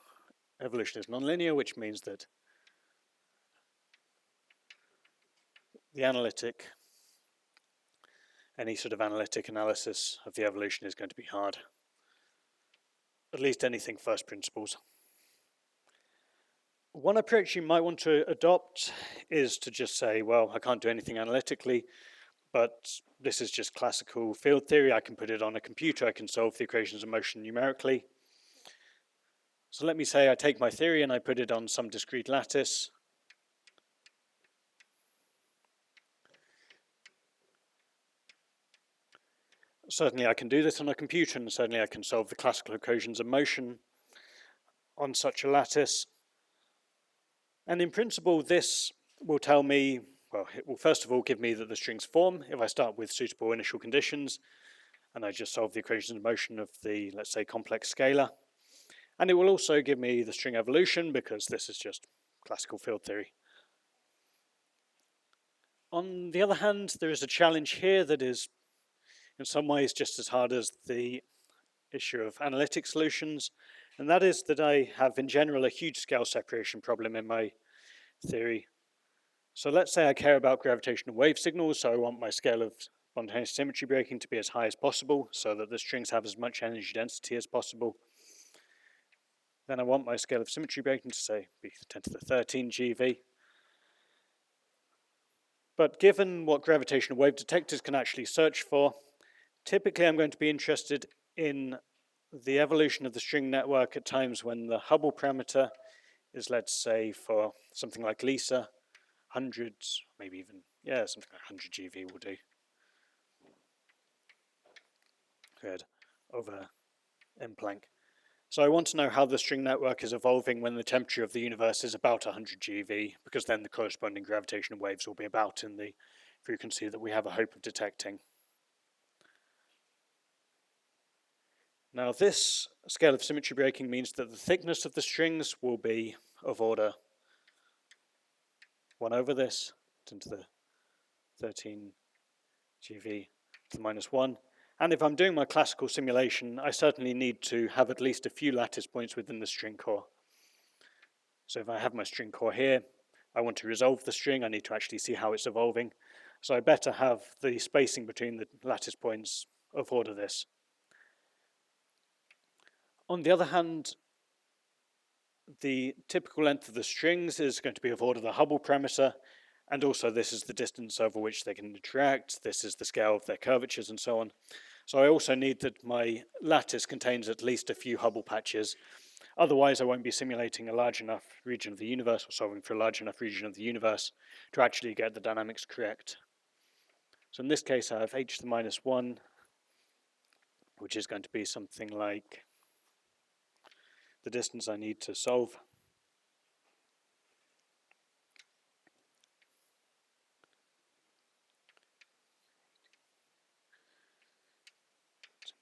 evolution is nonlinear, which means that any sort of analytic analysis of the evolution is going to be hard. At least anything first principles. One approach you might want to adopt is to just say, well, I can't do anything analytically, but this is just classical field theory. I can put it on a computer. I can solve the equations of motion numerically. So let me say I take my theory and I put it on some discrete lattice. Certainly I can do this on a computer, and certainly I can solve the classical equations of motion on such a lattice. And in principle, this will tell me, well, it will first of all give me that the strings form if I start with suitable initial conditions, and I just solve the equations of motion of the, let's say, complex scalar. And it will also give me the string evolution, because this is just classical field theory. On the other hand, there is a challenge here that is in some ways just as hard as the issue of analytic solutions, and that is that I have in general a huge scale separation problem in my theory. So let's say I care about gravitational wave signals, so I want my scale of spontaneous symmetry breaking to be as high as possible so that the strings have as much energy density as possible. Then I want my scale of symmetry breaking to, say, be 10 to the 13 GeV. But given what gravitational wave detectors can actually search for, typically I'm going to be interested in the evolution of the string network at times when the Hubble parameter is, let's say, for something like LISA, hundreds, maybe even, something like 100 GeV will do. Good, over M Planck. So I want to know how the string network is evolving when the temperature of the universe is about 100 GeV, because then the corresponding gravitational waves will be about in the frequency that we have a hope of detecting. Now this scale of symmetry breaking means that the thickness of the strings will be of order 1 over this, 10 to the 13 GV to the minus 1. And if I'm doing my classical simulation, I certainly need to have at least a few lattice points within the string core. So if I have my string core here, I want to resolve the string, I need to actually see how it's evolving. So I better have the spacing between the lattice points of order this. On the other hand, the typical length of the strings is going to be of order the Hubble parameter, and also this is the distance over which they can interact, this is the scale of their curvatures and so on. So I also need that my lattice contains at least a few Hubble patches, otherwise I won't be simulating a large enough region of the universe or solving for a large enough region of the universe to actually get the dynamics correct. So in this case I have h to the minus 1, which is going to be something like the distance I need to solve.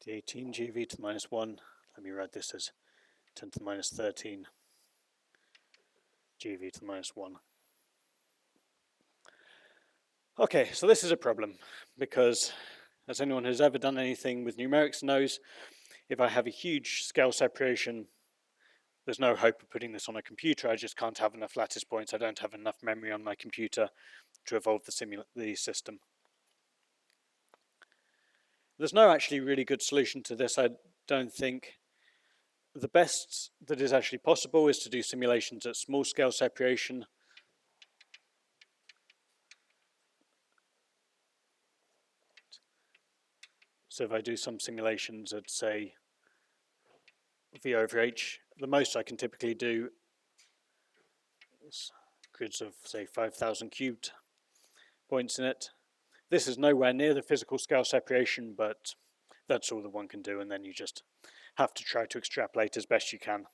The 18 GV to the minus 1, let me write this as 10 to the minus 13 GV to the minus 1. Okay, so this is a problem because, as anyone who's ever done anything with numerics knows, if I have a huge scale separation, there's no hope of putting this on a computer. I just can't have enough lattice points. I don't have enough memory on my computer to evolve the system. There's no actually really good solution to this, I don't think. The best that is actually possible is to do simulations at small scale separation. So if I do some simulations at, say, V over H, the most I can typically do is grids of, say, 5,000 cubed points in it. This is nowhere near the physical scale separation, but that's all that one can do, and then you just have to try to extrapolate as best you can.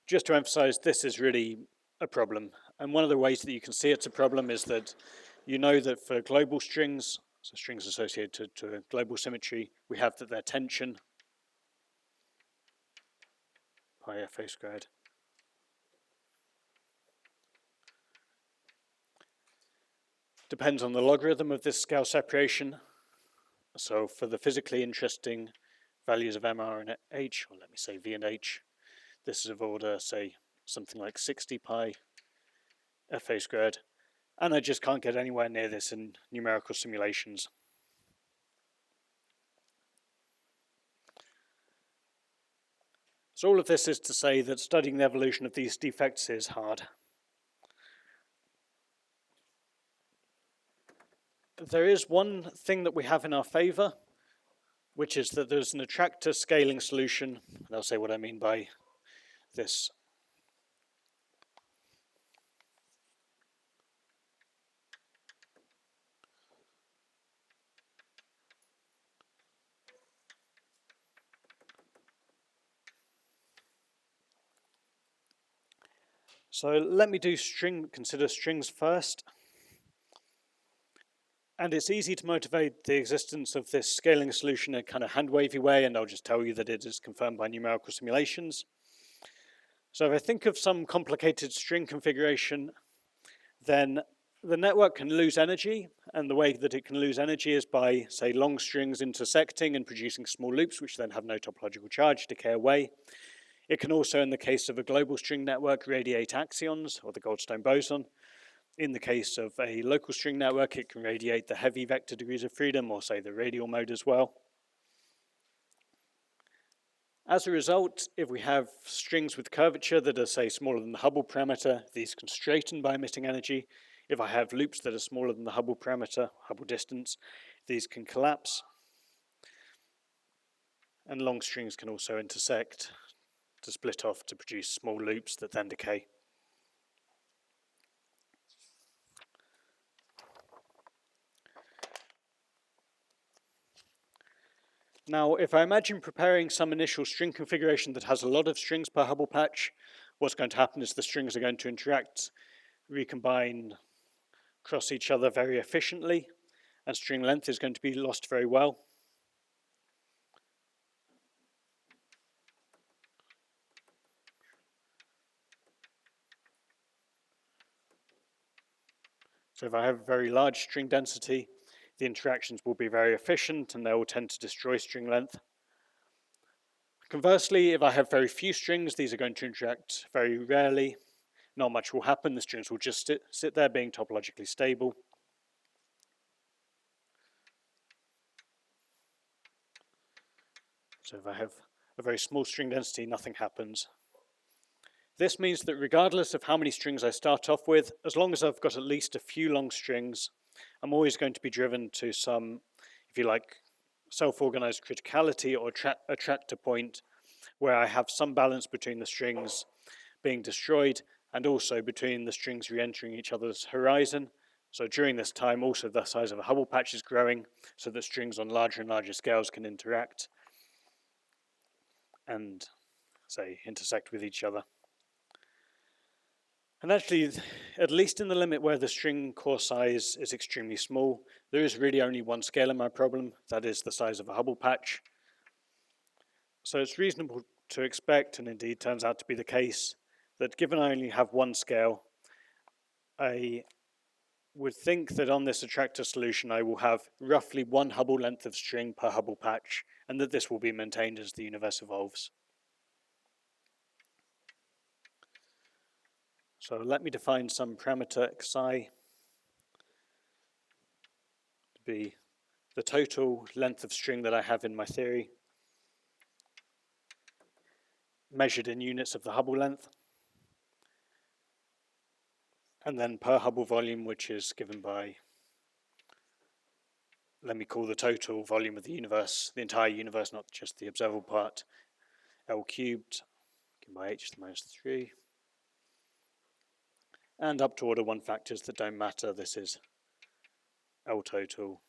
Just to emphasize, this is really a problem, and one of the ways that you can see it's a problem is that you know that for global strings, so strings associated to a global symmetry, we have that their tension, pi fa squared, depends on the logarithm of this scale separation. So for the physically interesting values of mr and h, or let me say v and h, this is of order, say, something like 60 pi fa squared, and I just can't get anywhere near this in numerical simulations. So all of this is to say that studying the evolution of these defects is hard. There is one thing that we have in our favor, which is that there's an attractor scaling solution, and I'll say what I mean by this. So let me consider strings first. And it's easy to motivate the existence of this scaling solution in a kind of hand-wavy way, and I'll just tell you that it is confirmed by numerical simulations. So if I think of some complicated string configuration, then the network can lose energy, and the way that it can lose energy is by, say, long strings intersecting and producing small loops, which then have no topological charge, decay away. It can also, in the case of a global string network, radiate axions, or the Goldstone boson. In the case of a local string network, it can radiate the heavy vector degrees of freedom, or say the radial mode as well. As a result, if we have strings with curvature that are, say, smaller than the Hubble parameter, these can straighten by emitting energy. If I have loops that are smaller than the Hubble parameter, Hubble distance, these can collapse. And long strings can also intersect to split off to produce small loops that then decay. Now, if I imagine preparing some initial string configuration that has a lot of strings per Hubble patch, what's going to happen is the strings are going to interact, recombine, cross each other very efficiently, and string length is going to be lost very well. So if I have a very large string density, the interactions will be very efficient and they will tend to destroy string length. Conversely, if I have very few strings, these are going to interact very rarely. Not much will happen. The strings will just sit there being topologically stable. So if I have a very small string density, nothing happens. This means that regardless of how many strings I start off with, as long as I've got at least a few long strings, I'm always going to be driven to some, if you like, self-organized criticality or attractor point where I have some balance between the strings being destroyed and also between the strings re-entering each other's horizon. So during this time, also the size of a Hubble patch is growing so that strings on larger and larger scales can interact and, say, intersect with each other. And actually, at least in the limit where the string core size is extremely small, there is really only one scale in my problem, that is the size of a Hubble patch. So it's reasonable to expect, and indeed turns out to be the case, that given I only have one scale, I would think that on this attractor solution I will have roughly one Hubble length of string per Hubble patch, and that this will be maintained as the universe evolves. So let me define some parameter xi to be the total length of string that I have in my theory, measured in units of the Hubble length, and then per Hubble volume, which is given by, let me call the total volume of the universe, the entire universe, not just the observable part, L cubed, given by h to the minus 3. And up to order 1 factors that don't matter, this is L total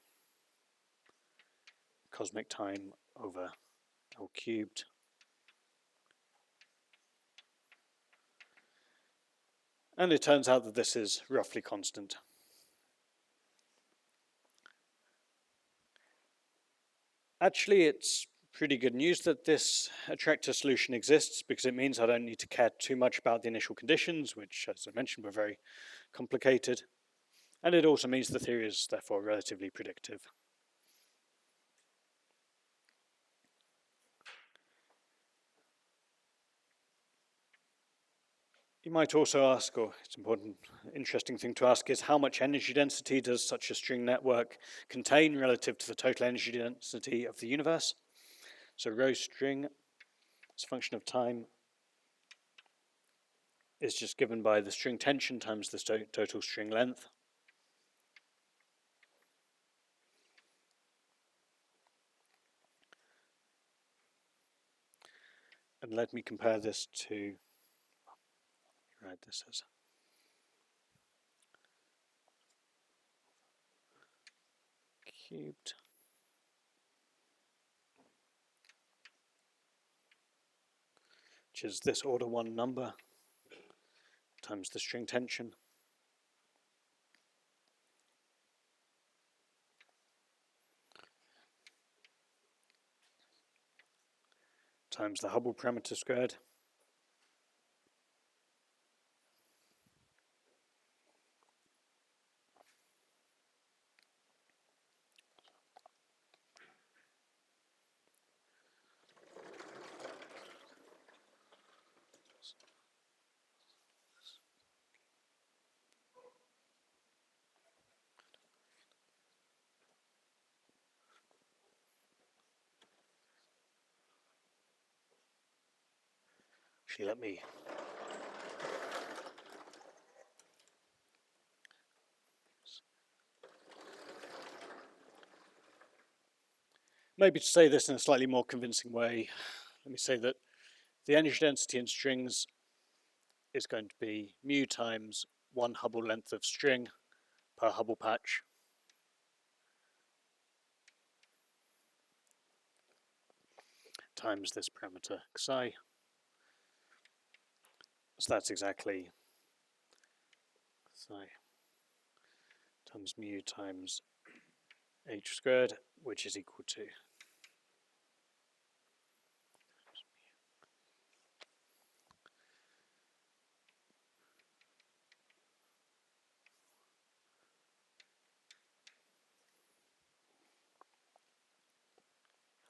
cosmic time over L cubed. And it turns out that this is roughly constant. Actually, it's pretty good news that this attractor solution exists because it means I don't need to care too much about the initial conditions, which, as I mentioned, were very complicated. And it also means the theory is therefore relatively predictive. You might also ask, or it's an important, interesting thing to ask, is how much energy density does such a string network contain relative to the total energy density of the universe? So rho string, as a function of time, is just given by the string tension times the total string length. And let me compare this to, write this as cubed which is this order 1 number times the string tension times the Hubble parameter squared actually let me maybe to say this in a slightly more convincing way, let me say that the energy density in strings is going to be mu times 1 Hubble length of string per Hubble patch times this parameter xi. So that's exactly psi times mu times h squared, which is equal to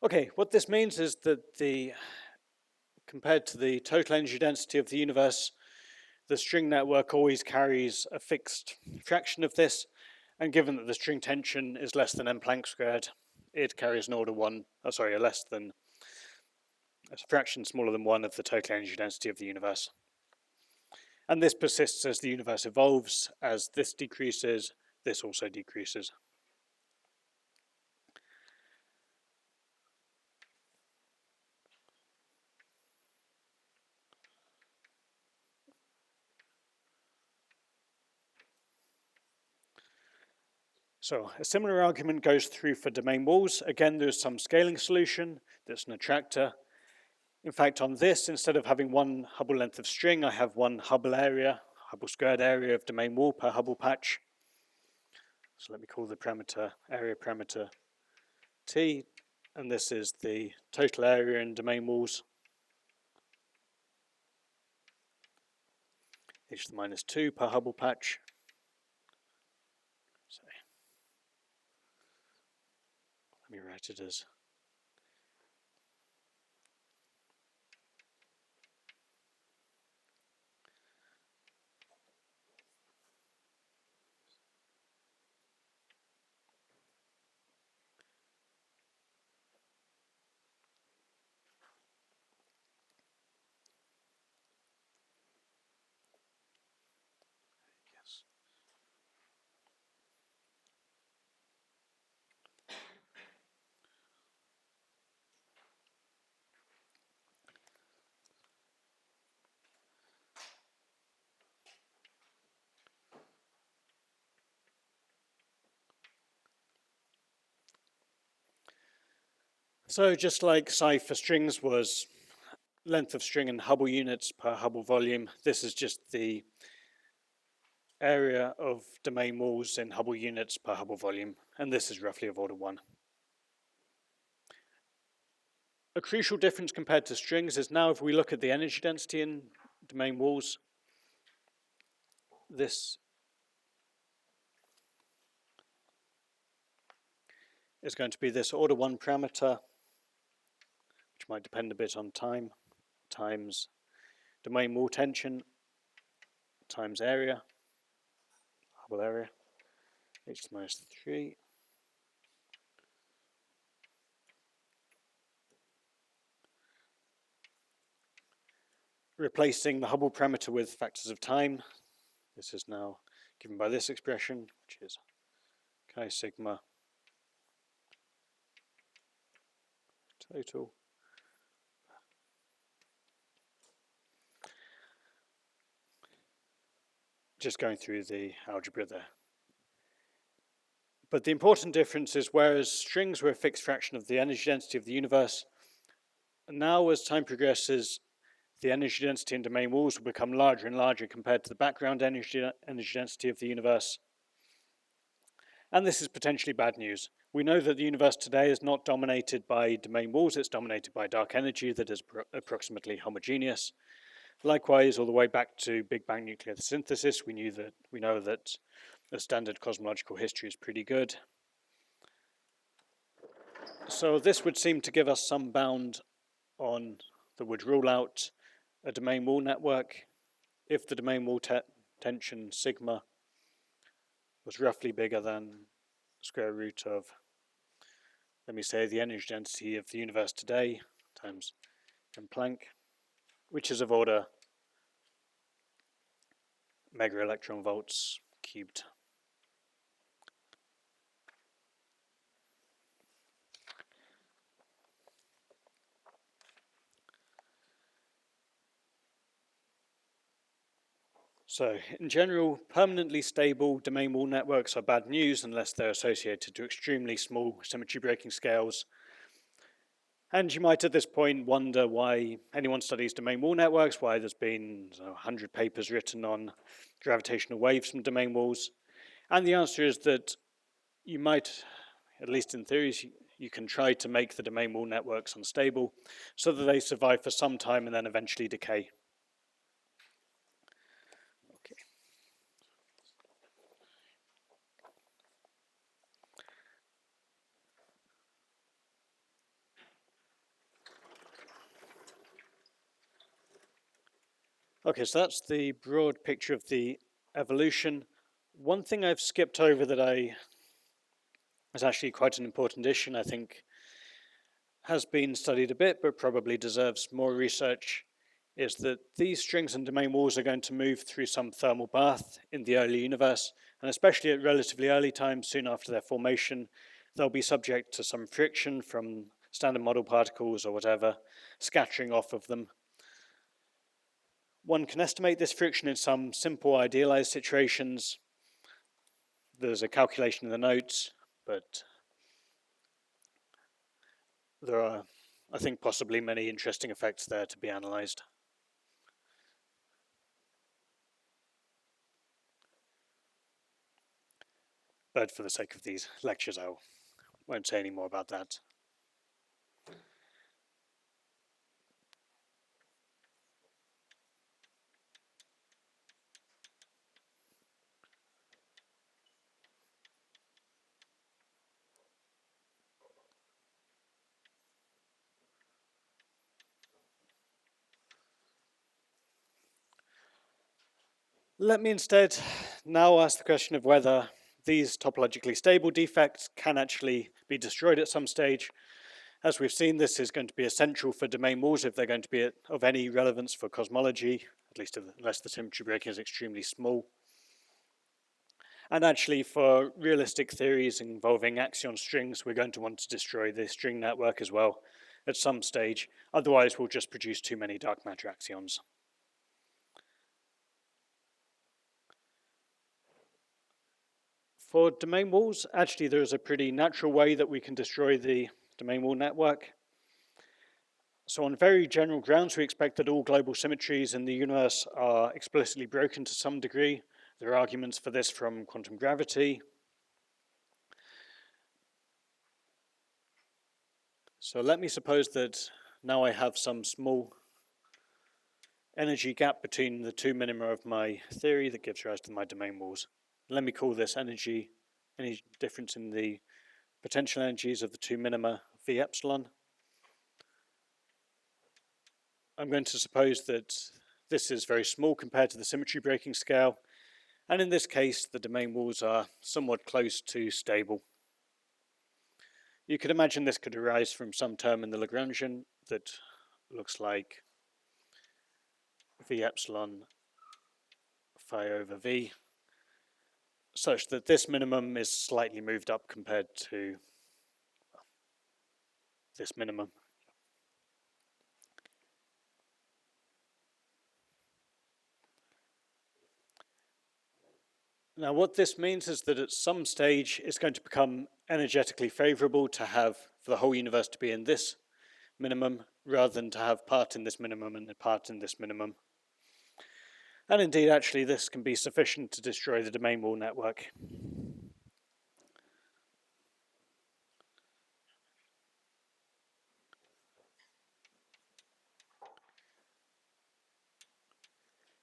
Okay, what this means is that compared to the total energy density of the universe, the string network always carries a fixed fraction of this, and given that the string tension is less than m Planck squared, it carries an order 1, a fraction smaller than 1 of the total energy density of the universe. And this persists as the universe evolves. As this decreases, this also decreases. So a similar argument goes through for domain walls. Again, there's some scaling solution that's an attractor. In fact, on this, instead of having one Hubble length of string, I have one Hubble area, Hubble squared area of domain wall per Hubble patch. So let me call the parameter area parameter T, and this is the total area in domain walls, h to the minus 2 per Hubble patch. So let me write it as yes. So just like psi for strings was length of string in Hubble units per Hubble volume, this is just the area of domain walls in Hubble units per Hubble volume, and this is roughly of order 1. A crucial difference compared to strings is now if we look at the energy density in domain walls, this is going to be this order 1 parameter, which might depend a bit on time, times domain wall tension times area, Hubble area, h to the minus 3. Replacing the Hubble parameter with factors of time, this is now given by this expression, which is chi sigma total. Just going through the algebra there. But the important difference is whereas strings were a fixed fraction of the energy density of the universe, now as time progresses, the energy density in domain walls will become larger and larger compared to the background energy density of the universe. And this is potentially bad news. We know that the universe today is not dominated by domain walls, it's dominated by dark energy that is approximately homogeneous. Likewise, all the way back to Big Bang nuclear synthesis, we know that the standard cosmological history is pretty good. So this would seem to give us some bound on that would rule out a domain wall network if the domain wall tension sigma was roughly bigger than the square root of, let me say, the energy density of the universe today times m Planck, which is of order mega electron volts cubed. So, in general, permanently stable domain wall networks are bad news unless they're associated to extremely small symmetry breaking scales. And you might at this point wonder why anyone studies domain wall networks, why there's been 100 papers written on gravitational waves from domain walls. And the answer is that you might, at least in theory, you can try to make the domain wall networks unstable so that they survive for some time and then eventually decay. Okay. Okay, so that's the broad picture of the evolution. One thing I've skipped over that is actually quite an important issue, and I think has been studied a bit, but probably deserves more research, is that these strings and domain walls are going to move through some thermal bath in the early universe, and especially at relatively early times, soon after their formation, they'll be subject to some friction from standard model particles or whatever, scattering off of them. One can estimate this friction in some simple idealized situations. There's a calculation in the notes, but there are, I think, possibly many interesting effects there to be analyzed. But for the sake of these lectures, I won't say any more about that. Let me instead now ask the question of whether these topologically stable defects can actually be destroyed at some stage. As we've seen, this is going to be essential for domain walls if they're going to be of any relevance for cosmology, at least unless the temperature breaking is extremely small. And actually, for realistic theories involving axion strings, we're going to want to destroy the string network as well at some stage. Otherwise, we'll just produce too many dark matter axions. For domain walls, actually, there is a pretty natural way that we can destroy the domain wall network. So on very general grounds, we expect that all global symmetries in the universe are explicitly broken to some degree. There are arguments for this from quantum gravity. So let me suppose that now I have some small energy gap between the two minima of my theory that gives rise to my domain walls. Let me call this energy, any difference in the potential energies of the two minima V epsilon. I'm going to suppose that this is very small compared to the symmetry breaking scale, and in this case the domain walls are somewhat close to stable. You could imagine this could arise from some term in the Lagrangian that looks like V epsilon phi over V, such that this minimum is slightly moved up compared to this minimum. Now what this means is that at some stage it's going to become energetically favorable to have for the whole universe to be in this minimum rather than to have part in this minimum and part in this minimum. And indeed, actually, this can be sufficient to destroy the domain wall network.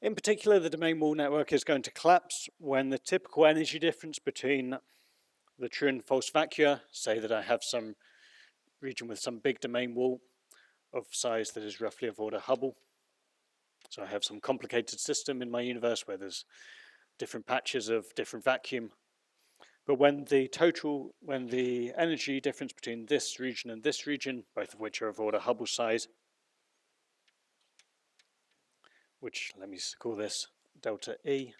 In particular, the domain wall network is going to collapse when the typical energy difference between the true and false vacua, say that I have some region with some big domain wall of size that is roughly of order Hubble. So I have some complicated system in my universe where there's different patches of different vacuum. But when the energy difference between this region and this region, both of which are of order Hubble size, which let me call this delta E,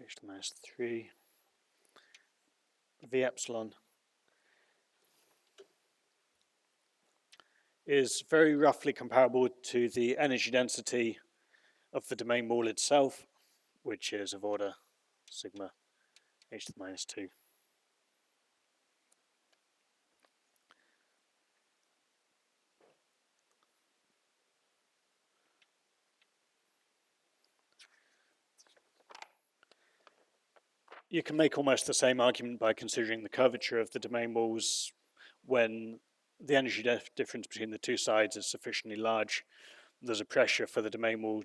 h to the minus 3, V epsilon, is very roughly comparable to the energy density of the domain wall itself, which is of order sigma h to the minus 2. You can make almost the same argument by considering the curvature of the domain walls when the energy difference between the two sides is sufficiently large. There's a pressure for the domain wall,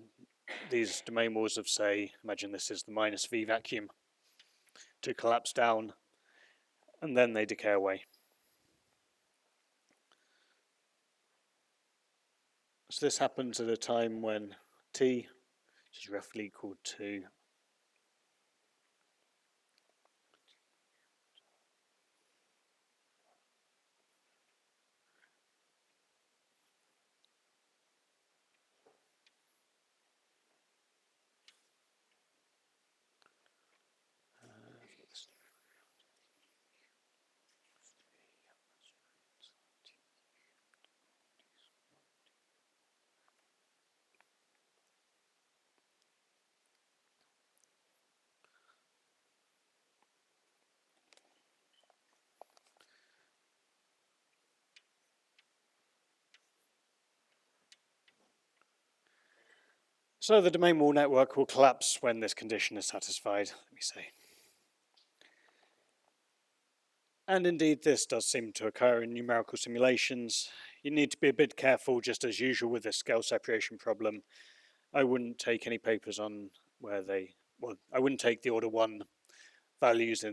these domain walls of, say, imagine this is the minus V vacuum, to collapse down, and then they decay away. So this happens at a time when t, which is roughly equal to so the domain wall network will collapse when this condition is satisfied, let me say. And indeed, this does seem to occur in numerical simulations. You need to be a bit careful, just as usual with this scale separation problem. I wouldn't take any papers on where I wouldn't take the order 1 values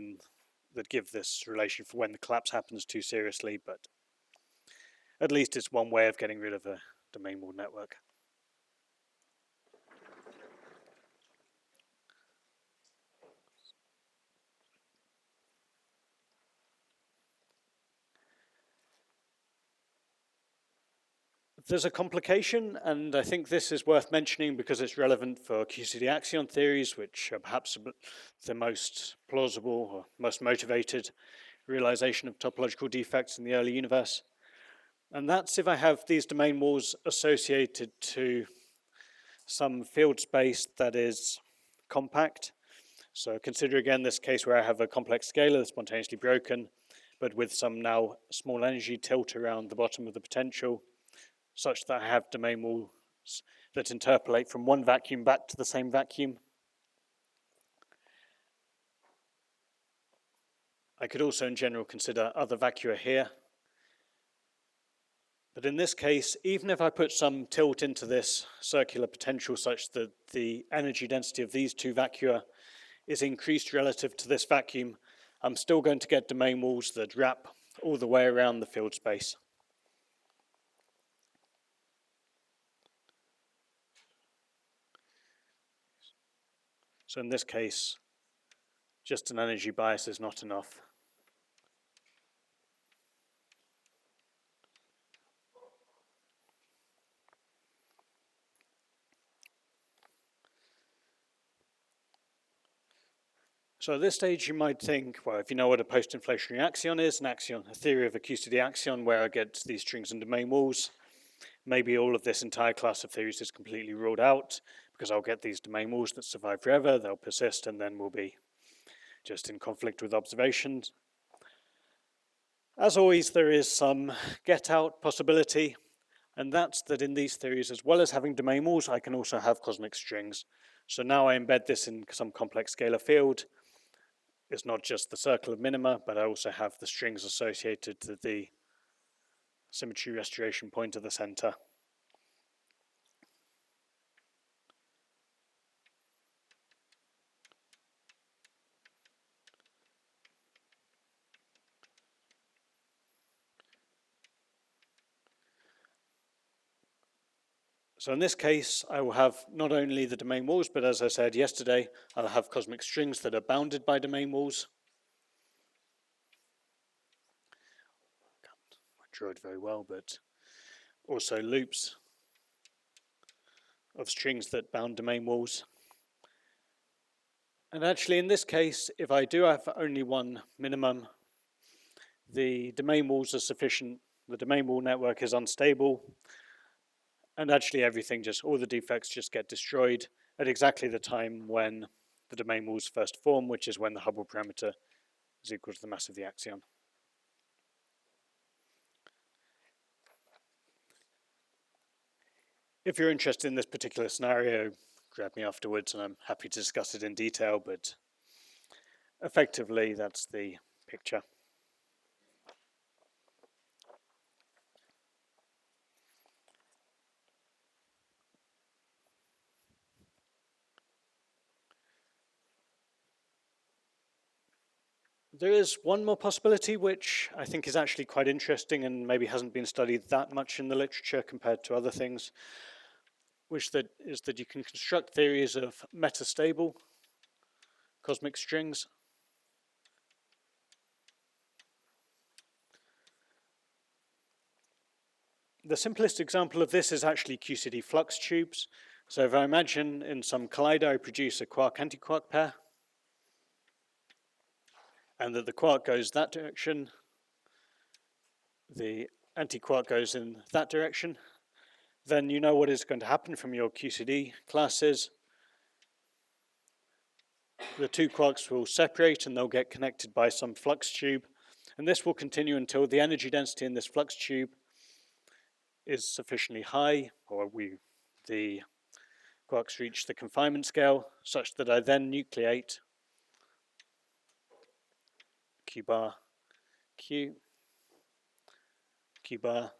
that give this relation for when the collapse happens too seriously, but at least it's one way of getting rid of a domain wall network. There's a complication, and I think this is worth mentioning because it's relevant for QCD axion theories, which are perhaps the most plausible or most motivated realization of topological defects in the early universe. And that's if I have these domain walls associated to some field space that is compact. So consider again this case where I have a complex scalar that's spontaneously broken, but with some now small energy tilt around the bottom of the potential, such that I have domain walls that interpolate from one vacuum back to the same vacuum. I could also in general consider other vacua here. But in this case, even if I put some tilt into this circular potential such that the energy density of these two vacua is increased relative to this vacuum, I'm still going to get domain walls that wrap all the way around the field space. So in this case, just an energy bias is not enough. So at this stage, you might think, well, if you know what a post-inflationary axion is, a theory of a QCD axion where I get these strings and domain walls, maybe all of this entire class of theories is completely ruled out because I'll get these domain walls that survive forever, they'll persist, and then we'll be just in conflict with observations. As always, there is some get-out possibility, and that's that in these theories, as well as having domain walls, I can also have cosmic strings. So now I embed this in some complex scalar field. It's not just the circle of minima, but I also have the strings associated to the symmetry restoration point of the center. So in this case, I will have not only the domain walls, but as I said yesterday, I'll have cosmic strings that are bounded by domain walls. I drew it very well, but also loops of strings that bound domain walls. And actually in this case, if I do have only one minimum, the domain walls are sufficient, the domain wall network is unstable, and actually all the defects just get destroyed at exactly the time when the domain walls first form, which is when the Hubble parameter is equal to the mass of the axion. If you're interested in this particular scenario, grab me afterwards and I'm happy to discuss it in detail, but effectively that's the picture. There is one more possibility which I think is actually quite interesting and maybe hasn't been studied that much in the literature compared to other things, which is that you can construct theories of metastable cosmic strings. The simplest example of this is actually QCD flux tubes. So if I imagine in some collider I produce a quark-antiquark pair, and that the quark goes that direction, the antiquark goes in that direction, then you know what is going to happen from your QCD classes. The two quarks will separate and they'll get connected by some flux tube, and this will continue until the energy density in this flux tube is sufficiently high, or the quarks reach the confinement scale, such that I then nucleate Q bar, Q bar,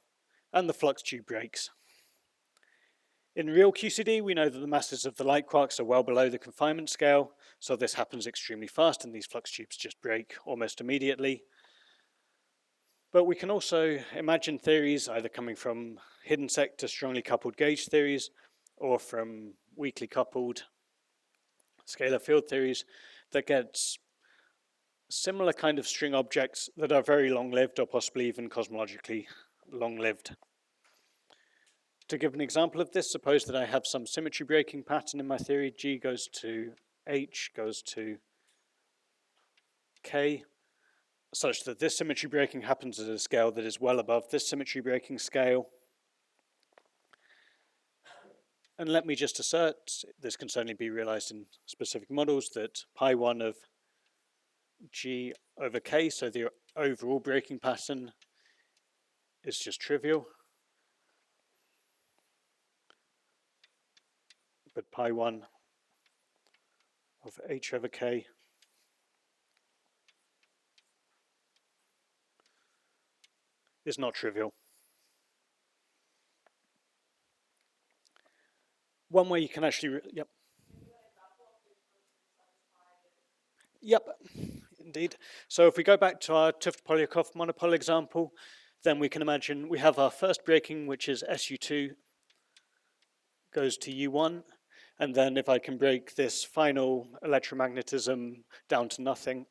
and the flux tube breaks. In real QCD, we know that the masses of the light quarks are well below the confinement scale, so this happens extremely fast and these flux tubes just break almost immediately. But we can also imagine theories either coming from hidden sector strongly coupled gauge theories or from weakly coupled scalar field theories that get similar kind of string objects that are very long-lived or possibly even cosmologically long-lived. To give an example of this, suppose that I have some symmetry breaking pattern in my theory. G goes to H, goes to K, such that this symmetry breaking happens at a scale that is well above this symmetry breaking scale. And let me just assert, this can certainly be realized in specific models, that pi1 of G over K, so the overall breaking pattern is just trivial. But pi1 of H over K is not trivial. One way you can actually, Yep, indeed. So if we go back to our Tuft-Polyakov monopole example, then we can imagine we have our first breaking, which is SU2 goes to U1, and then if I can break this final electromagnetism down to nothing.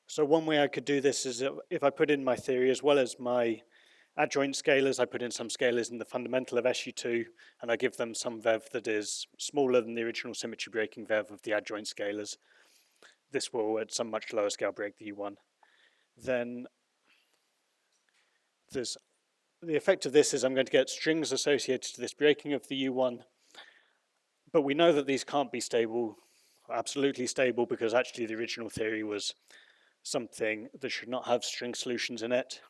So one way I could do this is if I put in my theory as well as my adjoint scalars, I put in some scalars in the fundamental of SU2, and I give them some VEV that is smaller than the original symmetry breaking VEV of the adjoint scalars. This will, at some much lower scale, break the U1. Then the effect of this is I'm going to get strings associated to this breaking of the U1, but we know that these can't be stable, absolutely stable, because actually the original theory was something that should not have string solutions in it.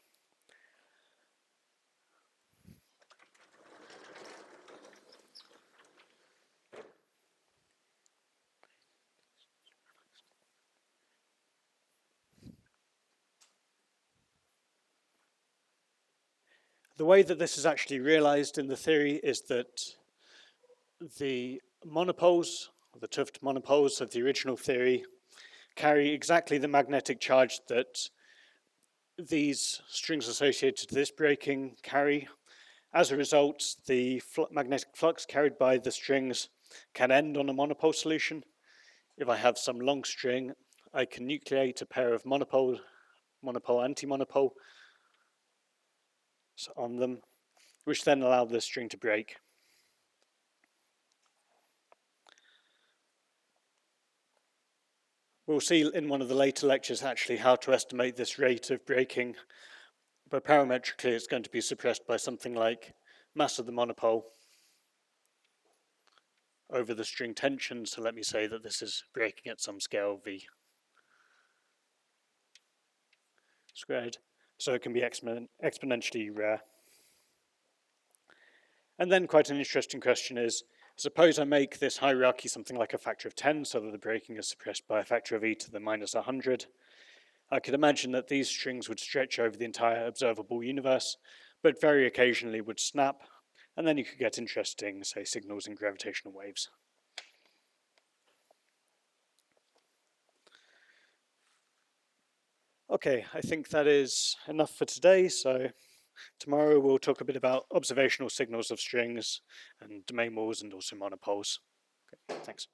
The way that this is actually realized in the theory is that the monopoles, the Tuft monopoles of the original theory, carry exactly the magnetic charge that these strings associated to this breaking carry. As a result, the magnetic flux carried by the strings can end on a monopole solution. If I have some long string, I can nucleate a pair of monopole, anti-monopole on them, which then allow the string to break. We'll see in one of the later lectures actually how to estimate this rate of breaking, but parametrically it's going to be suppressed by something like mass of the monopole over the string tension. So let me say that this is breaking at some scale V squared. So it can be exponentially rare. And then quite an interesting question is, suppose I make this hierarchy something like a factor of 10, so that the breaking is suppressed by a factor of e to the minus 100. I could imagine that these strings would stretch over the entire observable universe, but very occasionally would snap, and then you could get interesting, say, signals in gravitational waves. Okay, I think that is enough for today. So tomorrow we'll talk a bit about observational signals of strings and domain walls and also monopoles. Okay, thanks.